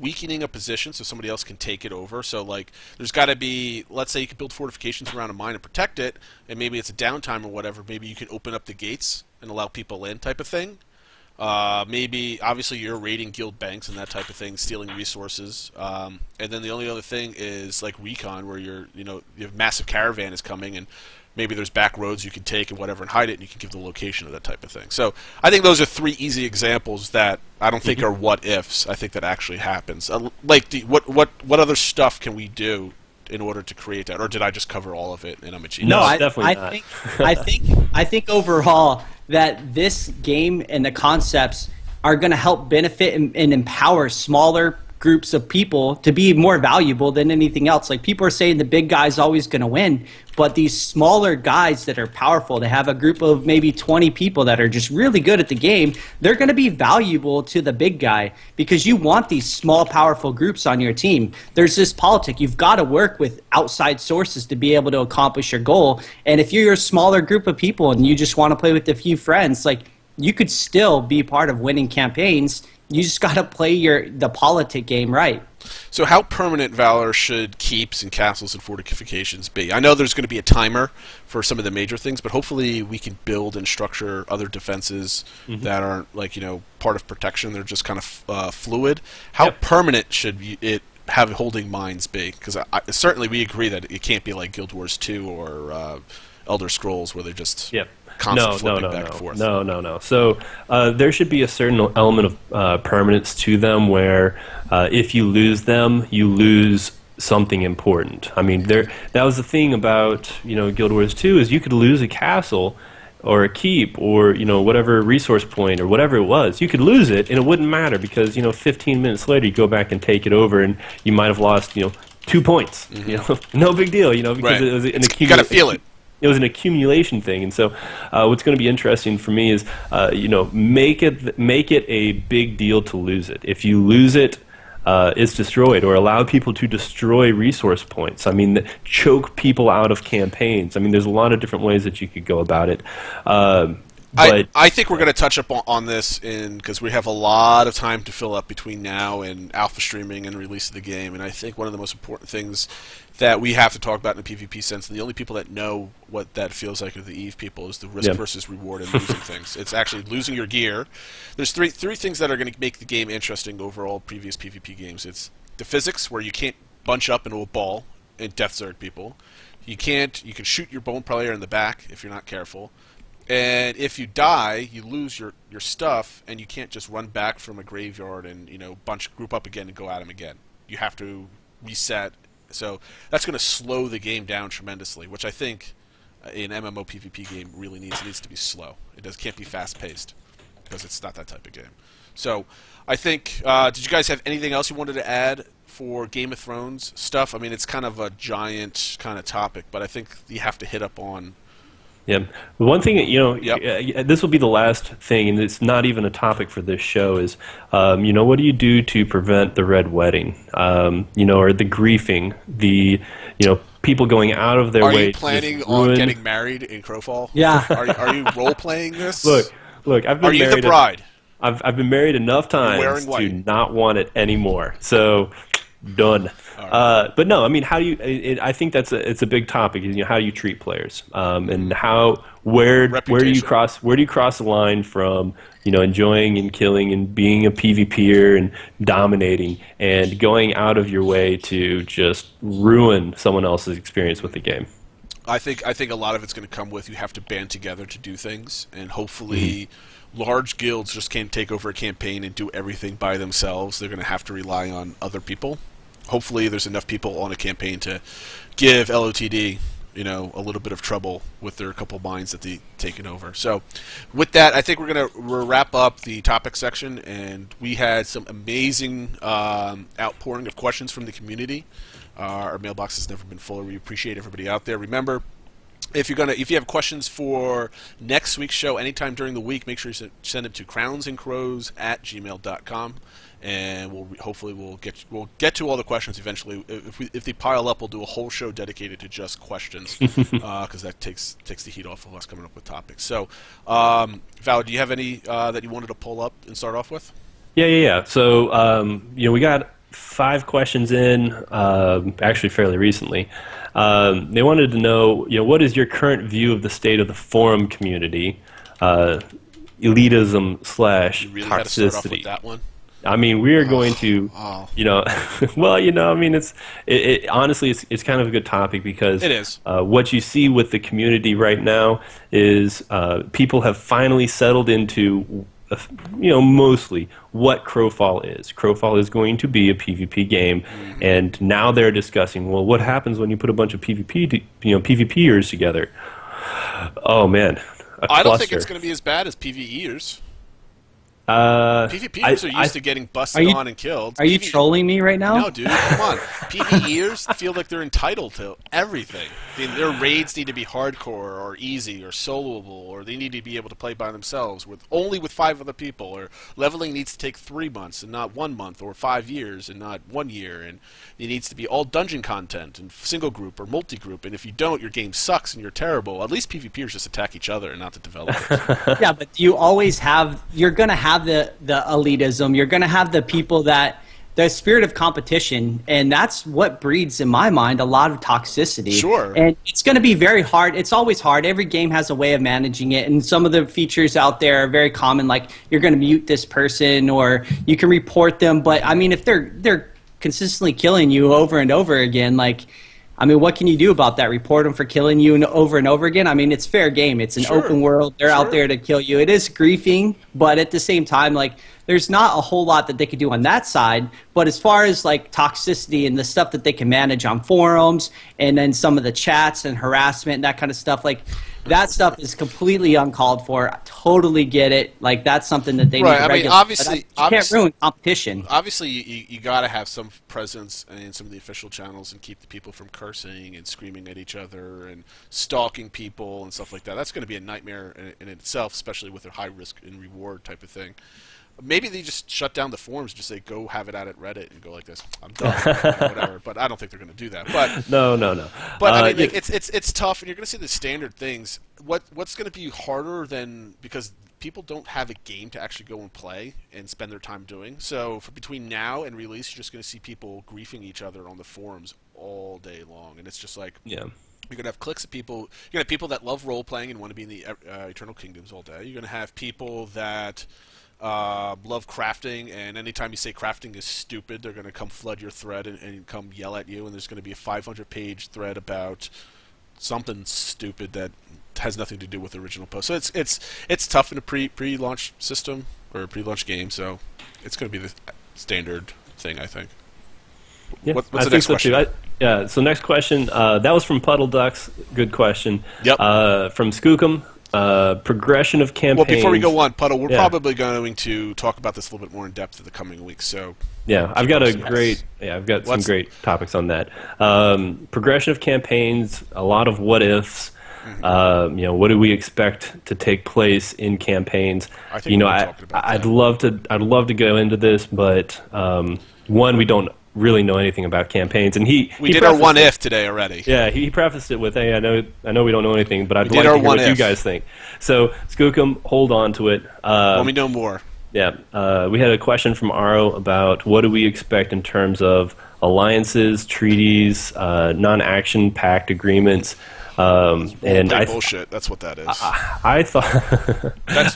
weakening a position so somebody else can take it over. So like, there's got to be, let's say you can build fortifications around a mine and protect it, and maybe it's a downtime or whatever. Maybe you can open up the gates and allow people in, type of thing. Maybe, obviously, you're raiding guild banks and that type of thing, stealing resources. And then the only other thing is like recon, where you have massive caravan is coming, and maybe there's back roads you can take and whatever and hide it, and you can give the location of that type of thing. So I think those are three easy examples that I don't think are what ifs. I think that actually happens. What other stuff can we do in order to create that, or did I just cover all of it and I'm a genius? No, definitely not. I think overall that this game and the concepts are going to help benefit and empower smaller groups of people to be more valuable than anything else. Like, people are saying the big guy's always going to win, but these smaller guys that are powerful, to have a group of maybe 20 people that are just really good at the game, they're going to be valuable to the big guy, because you want these small, powerful groups on your team. There's this politic. You've got to work with outside sources to be able to accomplish your goal. And if you're a smaller group of people and you just want to play with a few friends, like, you could still be part of winning campaigns. You just got to play the politic game right. So how permanent, Valor, should keeps and castles and fortifications be? I know there's going to be a timer for some of the major things, but hopefully we can build and structure other defenses that aren't part of protection. They're just kind of fluid. How permanent should it have holding mines be? Because certainly we agree that it can't be like Guild Wars 2 or Elder Scrolls, where they just constantly flipping back and forth. No. So there should be a certain element of permanence to them, where if you lose them, you lose something important. I mean, that was the thing about Guild Wars 2, is you could lose a castle or a keep or whatever resource point or whatever it was. You could lose it and it wouldn't matter, because 15 minutes later you go back and take it over and you might have lost 2 points. No big deal. Because it was an accumulation. You got to feel it. It was an accumulation thing, and so what's going to be interesting for me is, make it a big deal to lose it. If you lose it, it's destroyed, or allow people to destroy resource points. I mean, choke people out of campaigns. I mean, there's a lot of different ways that you could go about it. I think we're going to touch up on this because we have a lot of time to fill up between now and alpha streaming and the release of the game, and I think one of the most important things that we have to talk about in a PvP sense, and the only people that know what that feels like are the EVE people, is the risk versus reward and losing things. It's actually losing your gear. There's three things that are going to make the game interesting over all previous PvP games. It's the physics, where you can't bunch up into a ball and death zerg people. You can shoot your bone player in the back if you're not careful. And if you die, you lose your stuff, and you can't just run back from a graveyard and group up again and go at them again. You have to reset So that's going to slow the game down tremendously, which I think an MMO PvP game really needs to be slow. Can't be fast paced because it's not that type of game. So I think did you guys have anything else you wanted to add for Game of Thrones stuff? I mean, it's kind of a giant kind of topic, but I think you have to hit up on. Yeah. One thing, this will be the last thing, and it's not even a topic for this show, is, what do you do to prevent the red wedding, or the griefing, the, people going out of their way. Are you planning on getting married in Crowfall? Yeah. Are you role-playing this? Look, I've been Are you the bride? I've been married enough times to not want it anymore. So, done. Right. But no, I mean, how do you? I think it's a big topic. How do you treat players, and where do you cross the line from enjoying and killing and being a PvPer and dominating and going out of your way to just ruin someone else's experience with the game? I think a lot of it's going to come with you have to band together to do things, and hopefully. Large guilds just can't take over a campaign and do everything by themselves. They're going to have to rely on other people. Hopefully there's enough people on a campaign to give LOTD, a little bit of trouble with their couple minds that they've taken over. So with that, I think we're going to wrap up the topic section, and we had some amazing outpouring of questions from the community. Our mailbox has never been fuller. We appreciate everybody out there. Remember, if you have questions for next week's show anytime during the week, make sure you send them to crownsandcrows@gmail.com, and we'll get to all the questions eventually. If they pile up, we'll do a whole show dedicated to just questions, because that takes the heat off of us coming up with topics. So, Val, do you have any that you wanted to pull up and start off with? Yeah. So we got 5 questions in, actually fairly recently. They wanted to know, what is your current view of the state of the forum community, elitism / toxicity? You really had to start off with that one? I mean, we are going to, well, I mean, honestly, it's kind of a good topic because it is. What you see with the community right now is people have finally settled into mostly what Crowfall is. Crowfall is going to be a PvP game, and now they're discussing, well, what happens when you put a bunch of PvPers together? Oh man, I don't think it's going to be as bad as PvEers. PvPers are used to getting busted on and killed. Are you trolling me right now? No, dude, come on. PvEers feel like they're entitled to everything. Their raids need to be hardcore or easy or soloable, or they need to be able to play by themselves only with 5 other people, or leveling needs to take 3 months and not 1 month, or 5 years and not 1 year, and it needs to be all dungeon content and single group or multi-group, and if you don't, your game sucks and you're terrible. At least PvPers just attack each other and not the developers. Yeah, but you're going to have the elitism. You're going to have the people the spirit of competition, and that's what breeds, in my mind, a lot of toxicity. Sure. And it's going to be very hard. It's always hard. Every game has a way of managing it, and some of the features out there are very common, like you're going to mute this person or you can report them. But, I mean, if they're consistently killing you over and over again, what can you do about that? Report them for killing you over and over again? I mean, it's fair game. It's an open world. They're out there to kill you. It is griefing, but at the same time, there's not a whole lot that they could do on that side. But as far as toxicity and the stuff that they can manage on forums, and then some of the chats and harassment and that kind of stuff, that stuff is completely uncalled for. I totally get it. That's something that they need to regulate. Obviously, you can't ruin competition. Obviously, you got to have some presence in some of the official channels and keep the people from cursing and screaming at each other and stalking people and stuff like that. That's going to be a nightmare in itself, especially with a high risk and reward type of thing. Maybe they just shut down the forums, just say, go have it out at Reddit and go like this. I'm done, whatever. But I don't think they're going to do that. But no. But I mean, it's tough, and you're going to see the standard things. What's going to be harder than, because people don't have a game to actually go and play and spend their time doing. So between now and release, you're just going to see people griefing each other on the forums all day long, and it's just yeah. You're going to have cliques of people. You're going to have people that love role-playing and want to be in the Eternal Kingdoms all day. You're going to have people that love crafting, and anytime you say crafting is stupid, they're going to come flood your thread and come yell at you, and there's going to be a 500-page thread about something stupid that has nothing to do with the original post. So it's tough in a pre-launch system or a pre-launch game, so it's going to be the standard thing, I think. Yeah, What's I the think next so question? too. Yeah, so next question. That was from Puddle Ducks. Good question. Yep. From Skookum. Progression of campaigns. Well, before we go on, Puddle, we're Yeah. probably going to talk about this a little bit more in depth in the coming weeks. So Yeah, I've got some What's- great topics on that. Progression of campaigns, a lot of what ifs. What do we expect to take place in campaigns? I think we're talking about I'd that. love to go into this, but one, we don't really know anything about campaigns, and we he did our prefaced what it- if today already. Yeah, he prefaced it with, "Hey, I know we don't know anything, but I'd We like did to our hear what what you if. guys think." So, Skookum, hold on to it. Let me know more. Yeah, we had a question from Aro about what do we expect in terms of alliances, treaties, non-action pact agreements, and Bullshit. That's what that is. I thought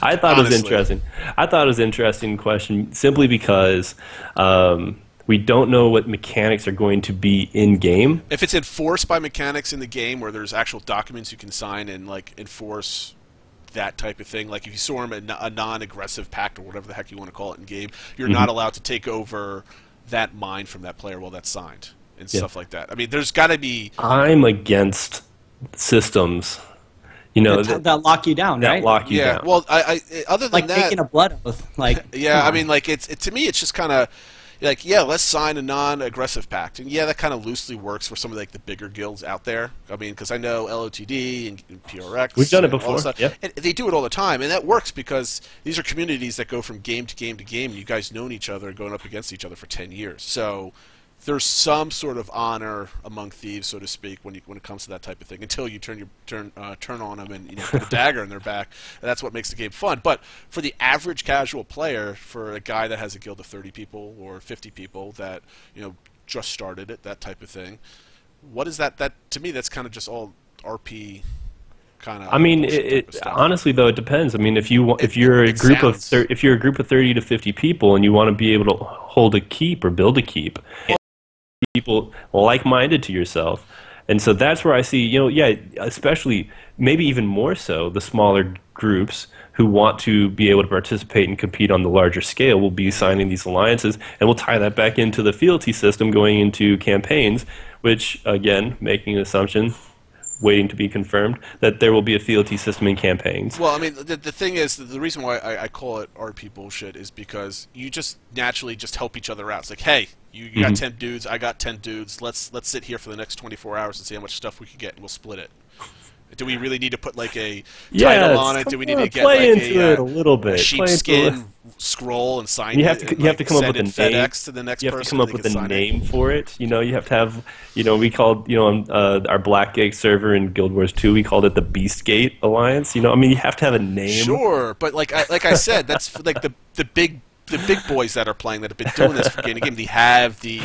I thought it was honestly. interesting. I thought it was an interesting question simply because we don't know what mechanics are going to be in game. If it's enforced by mechanics in the game where there's actual documents you can sign and like enforce that type of thing, like if you form a non-aggressive pact or whatever the heck you want to call it in game, you're not allowed to take over that mine from that player while that's signed and stuff like that. I mean, there's got to be. I'm against systems, that lock you down, that right? lock you Yeah. down. Well, I other than Like that, taking a blood oath. Like, yeah, come I on. mean, like to me, it's just kind of like, yeah, let's sign a non-aggressive pact, and yeah, that kind of loosely works for some of like the bigger guilds out there. I mean, because I know LOTD and PRX, We've done it and all before, that stuff, yeah. and they do it all the time, and that works because these are communities that go from game to game to game, and you guys known each other, going up against each other for 10 years, so. There's some sort of honor among thieves, so to speak, when it comes to that type of thing. Until you turn on them and put a dagger in their back, and that's what makes the game fun. But for the average casual player, for a guy that has a guild of 30 people or 50 people that just started it, that type of thing, what is that? That to me, that's kind of just all RP. I mean, honestly though, it depends. I mean, if you're a group of 30 to 50 people and you want to be able to hold a keep or build a keep, people like-minded to yourself, and so that's where I see, especially maybe even more so, the smaller groups who want to be able to participate and compete on the larger scale will be signing these alliances, and we'll tie that back into the fealty system going into campaigns, which again, making an assumption, waiting to be confirmed, that there will be a fealty system in campaigns. Well, I mean, the thing is, the reason why I call it RP bullshit is because you just naturally just help each other out. It's like, hey, you got 10 dudes, I got 10 dudes. Let's sit here for the next 24 hours and see how much stuff we can get, and we'll split it. Do we really need to put like a title on it? Do we need to get play like into it a little bit? a sheepskin scroll and sign You it? have to and, you have to come up with a name. FedEx to the next you have to person come up and they with can a sign name for it. You have to have. We called on our Blackgate server in Guild Wars 2. We called it the Beastgate Alliance. I mean, you have to have a name. Sure, but like I said, that's for, like the big boys that are playing that have been doing this for game to game. They have the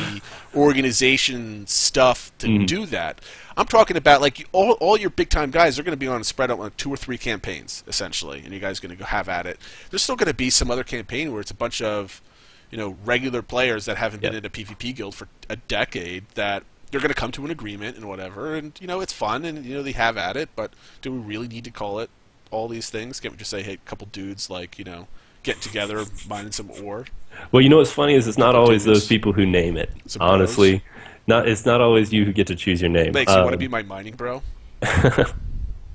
organization stuff to do that. I'm talking about like all your big time guys are going to be on a spread out on 2 or 3 campaigns essentially, and you guys are going to go have at it. There's still going to be some other campaign where it's a bunch of regular players that haven't been in a PvP guild for a decade that they're going to come to an agreement and whatever, and it's fun and they have at it. But do we really need to call it all these things? Can't we just say, hey, a couple dudes get together, mining some ore? Well, what's funny is it's not always those people who name it. Some Honestly, it's not always you who get to choose your name. Lakes, you want to be my mining bro?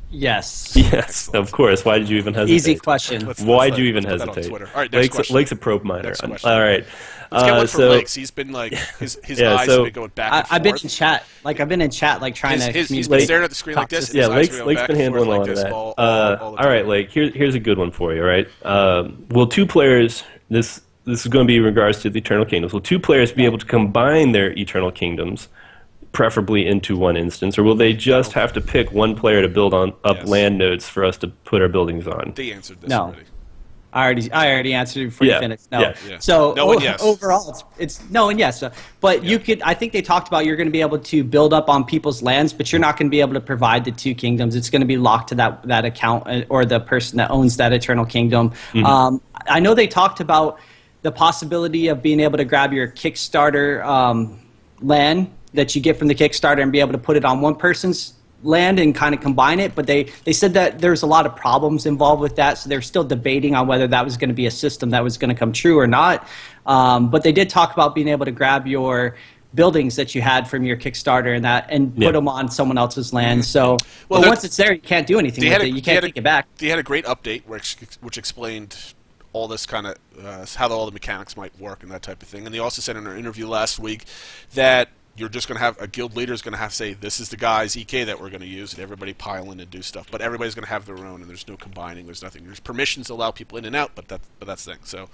Yes. Yes, of course. Why did you even hesitate? Easy question. Why'd you even let's put that on hesitate? Twitter. All right, next question. Lake's a probe miner. Next question. All right. Let's get one for Lakes. He's been like his Yeah, eyes so- have been going back and forth. I've been in chat. I've been in chat, trying to. He's been communicate. staring at the screen like this. And Yeah, his eyes are Lake's going been back and handling forth a like lot of this that. all the All time. right, Lake. Here's a good one for you. All right. Will 2 players? This is going to be in regards to the Eternal Kingdoms. Will 2 players be able to combine their Eternal Kingdoms, preferably into one instance, or will they just have to pick one player to build up Yes. land nodes for us to put our buildings on? They answered this No. already. I already answered it before you finished. No. Yeah. So No and yes. overall, it's no and yes. But you could. I think they talked about you're going to be able to build up on people's lands, but you're not going to be able to provide the 2 kingdoms. It's going to be locked to that account or the person that owns that Eternal Kingdom. I know they talked about the possibility of being able to grab your Kickstarter land that you get from the Kickstarter and be able to put it on one person's land and kind of combine it, but they said that there's a lot of problems involved with that, so they're still debating on whether that was going to be a system that was going to come true or not. But they did talk about being able to grab your buildings that you had from your Kickstarter and put them on someone else's land. So Well, but once it's there, you can't do anything with it. You can't take it back. They had a great update which explained all this kind of how all the mechanics might work and that type of thing. And they also said in an interview last week that you're just going to have a guild leader is going to have to say, this is the guy's EK that we're going to use, and everybody pile in and do stuff. But everybody's going to have their own, and there's no combining. There's nothing. There's permissions to allow people in and out, but that's the thing. So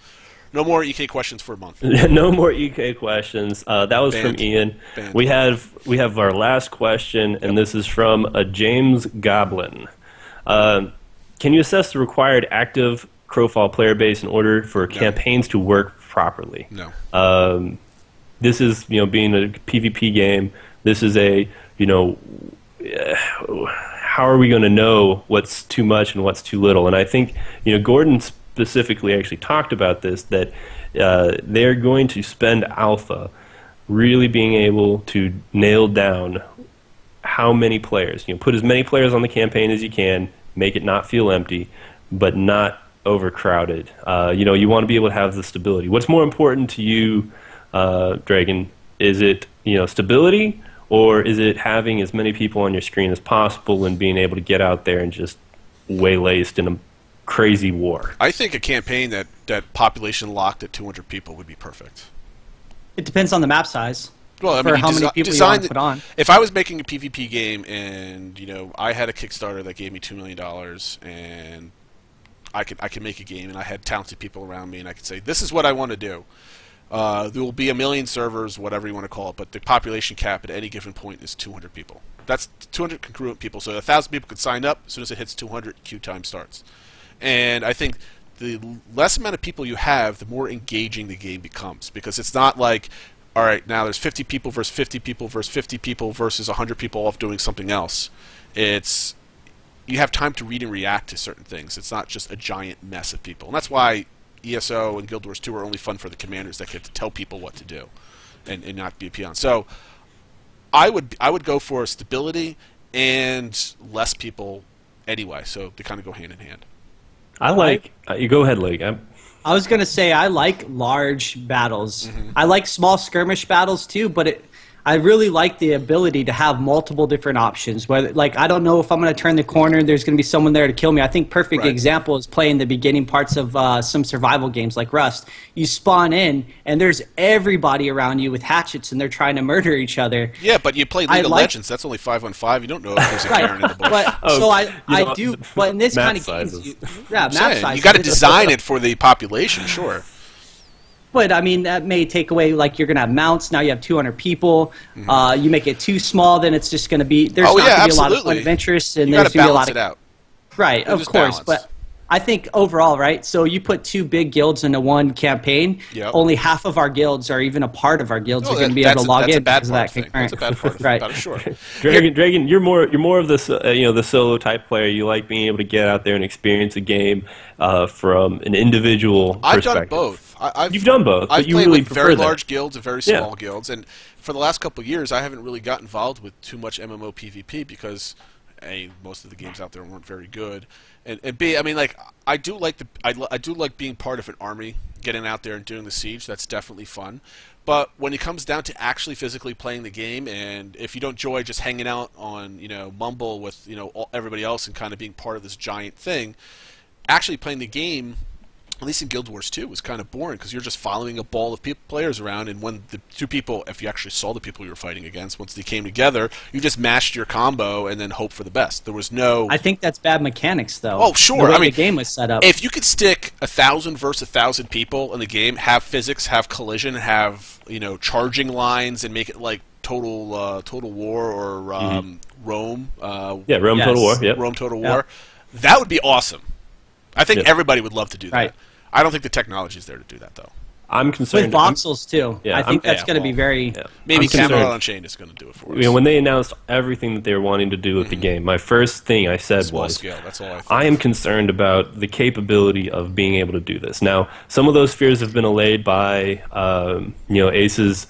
no more EK questions for a month. No more EK questions. That was Banned. from Ian. Banned. We have our last question, and this is from a James Goblin. Can you assess the required active Crowfall player base in order for campaigns to work properly? No. This is, being a PvP game, this is a, how are we going to know what's too much and what's too little? And I think, Gordon specifically actually talked about this, that they're going to spend alpha really being able to nail down how many players. Put as many players on the campaign as you can, make it not feel empty, but not overcrowded. You want to be able to have the stability. What's more important to you, Dragon? Is it stability, or is it having as many people on your screen as possible and being able to get out there and just waylaced in a crazy war? I think a campaign that population locked at 200 people would be perfect. It depends on the map size. Well, I for mean, how many people you want to put on. If I was making a PvP game and I had a Kickstarter that gave me $2 million and I could make a game and I had talented people around me and I could say, this is what I want to do. There will be 1 million servers, whatever you want to call it, but the population cap at any given point is 200 people. That's 200 congruent people. So 1,000 people could sign up. As soon as it hits 200, queue time starts. And I think the less amount of people you have, the more engaging the game becomes. Because it's not like, all right, now there's 50 people versus 50 people versus 50 people versus 100 people off doing something else. It's, you have time to read and react to certain things. It's not just a giant mess of people. And that's why ESO and Guild Wars 2 are only fun for the commanders that get to tell people what to do and not be a peon. So I would go for stability and less people anyway, so they kind of go hand in hand. I like you go ahead, Lig. I was going to say I like large battles. I like small skirmish battles too, but I really like the ability to have multiple different options. Whether, like, I don't know if I'm going to turn the corner and there's going to be someone there to kill me. I think perfect example is playing the beginning parts of some survival games like Rust. You spawn in and there's everybody around you with hatchets and they're trying to murder each other. Yeah, but you play League of Legends. That's only 5-on-5. You don't know if there's a Karen in the bush. But, do. But in this kind of games, map size. You got to design it for the population, sure. But, I mean, that may take away, like, you're going to have mounts. Now you have 200 people. You make it too small, then it's just going to be, there's not going to be a lot of fun adventures. And there's going to be a lot of, it out. Right, of course. But I think overall, right, so you put 2 big guilds into one campaign, only half of our guilds or even a part of our guilds are going to be able to log in because of that concurrent. That's a bad part of it, sure. Dragon, you're more of the the solo type player. You like being able to get out there and experience a game from an individual perspective. I've done both. You've done both, but you really prefer very large guilds and very small guilds. And for the last couple of years, I haven't really got involved with too much MMO PvP because A, most of the games out there weren't very good, and B, I mean, like, I do like being part of an army, getting out there and doing the siege. That's definitely fun. But when it comes down to actually physically playing the game, and if you don't enjoy just hanging out on Mumble with everybody else and kind of being part of this giant thing, actually playing the game, at least in Guild Wars 2, was kind of boring because you're just following a ball of players around, and when the 2 people, if you actually saw the people you were fighting against, once they came together, you just mashed your combo and then hope for the best. There was no... I think that's bad mechanics, though. Oh, sure. The way the game was set up. If you could stick 1,000 versus 1,000 people in the game, have physics, have collision, have charging lines, and make it like Total War or Rome. Rome Total War. Yep. Rome Total War. That would be awesome. I think everybody would love to do that. Right. I don't think the technology is there to do that, though. I'm concerned with voxels too. I think that's going to be very. Maybe Camelot Unchained is going to do it for us. When they announced everything that they were wanting to do with the game, my first thing I said Small was, scale. That's all I think. I am concerned about the capability of being able to do this. Now, some of those fears have been allayed by Ace's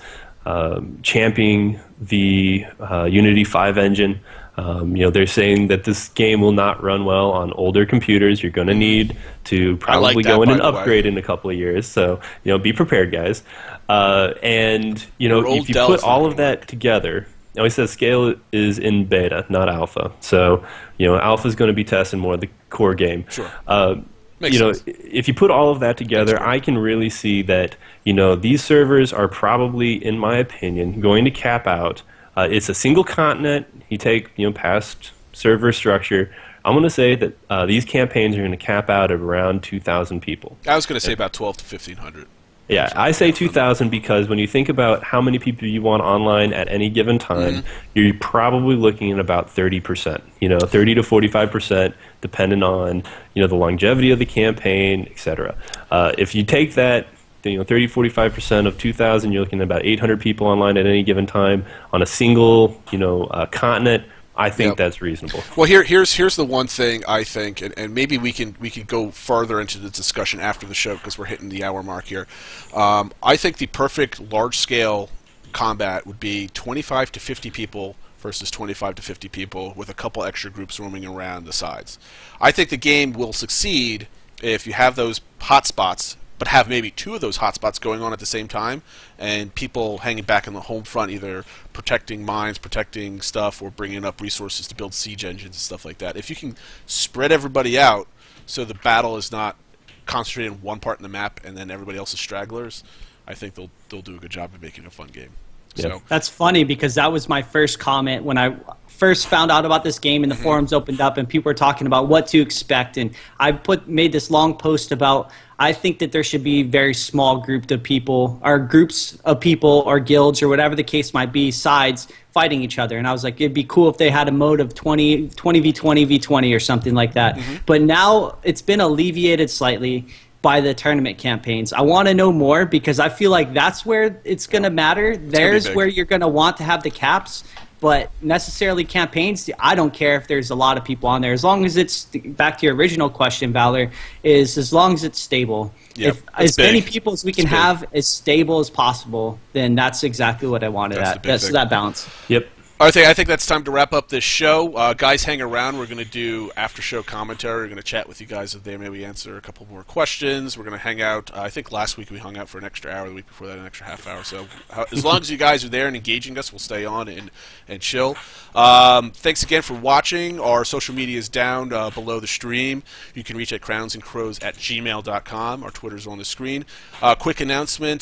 championing the Unity 5 engine. They're saying that this game will not run well on older computers. You're going to need to probably go in and upgrade in a couple of years. So, be prepared, guys. If you put all of that together, now he says scale is in beta, not alpha. So, alpha is going to be testing more of the core game. Sure. Makes sense. If you put all of that together, I can really see that, these servers are probably, in my opinion, going to cap out. It's a single continent. You take, past server structure. I'm going to say that these campaigns are going to cap out at around 2,000 people. I was going to say about 12 to 1,500. Yeah, I say 2,000 because when you think about how many people you want online at any given time, you're probably looking at about 30%, 30 to 45%, depending on, the longevity of the campaign, etc. If you take that, 30, 45% of 2,000, you're looking at about 800 people online at any given time on a single, continent. I think that's reasonable. Well, here's the one thing I think, and maybe we can go further into the discussion after the show because we're hitting the hour mark here. I think the perfect large-scale combat would be 25 to 50 people versus 25 to 50 people with a couple extra groups roaming around the sides. I think the game will succeed if you have those hotspots, but have maybe two of those hotspots going on at the same time, and people hanging back in the home front, either protecting mines, protecting stuff, or bringing up resources to build siege engines and stuff like that. If you can spread everybody out so the battle is not concentrated in one part in the map and then everybody else is stragglers, I think they'll do a good job of making it a fun game. Yeah. So that's funny because that was my first comment when I first found out about this game and the forums opened up and people were talking about what to expect, and I made this long post about I think that there should be very small groups of people or guilds or whatever the case might be, sides fighting each other. And I was like, it'd be cool if they had a mode of 20 v20 v20 or something like that. But now it's been alleviated slightly by the tournament campaigns. I want to know more because I feel like that's where it's going to matter. There's where you're going to want to have the caps. But necessarily campaigns, I don't care if there's a lot of people on there. As long as it's, back to your original question, Valor, is as long as it's stable. Yep, if as many people as we can have as stable as possible, then that's exactly what I wanted that's that balance. Yep. I think that's time to wrap up this show. Guys, hang around. We're going to do after-show commentary. We're going to chat with you guys there, maybe answer a couple more questions. We're going to hang out. I think last week we hung out for an extra hour. The week before that, an extra half hour. So as long as you guys are there and engaging us, we'll stay on and chill. Thanks again for watching. Our social media is down below the stream. You can reach at crownsandcrows@gmail.com. Our Twitter's on the screen. Quick announcement.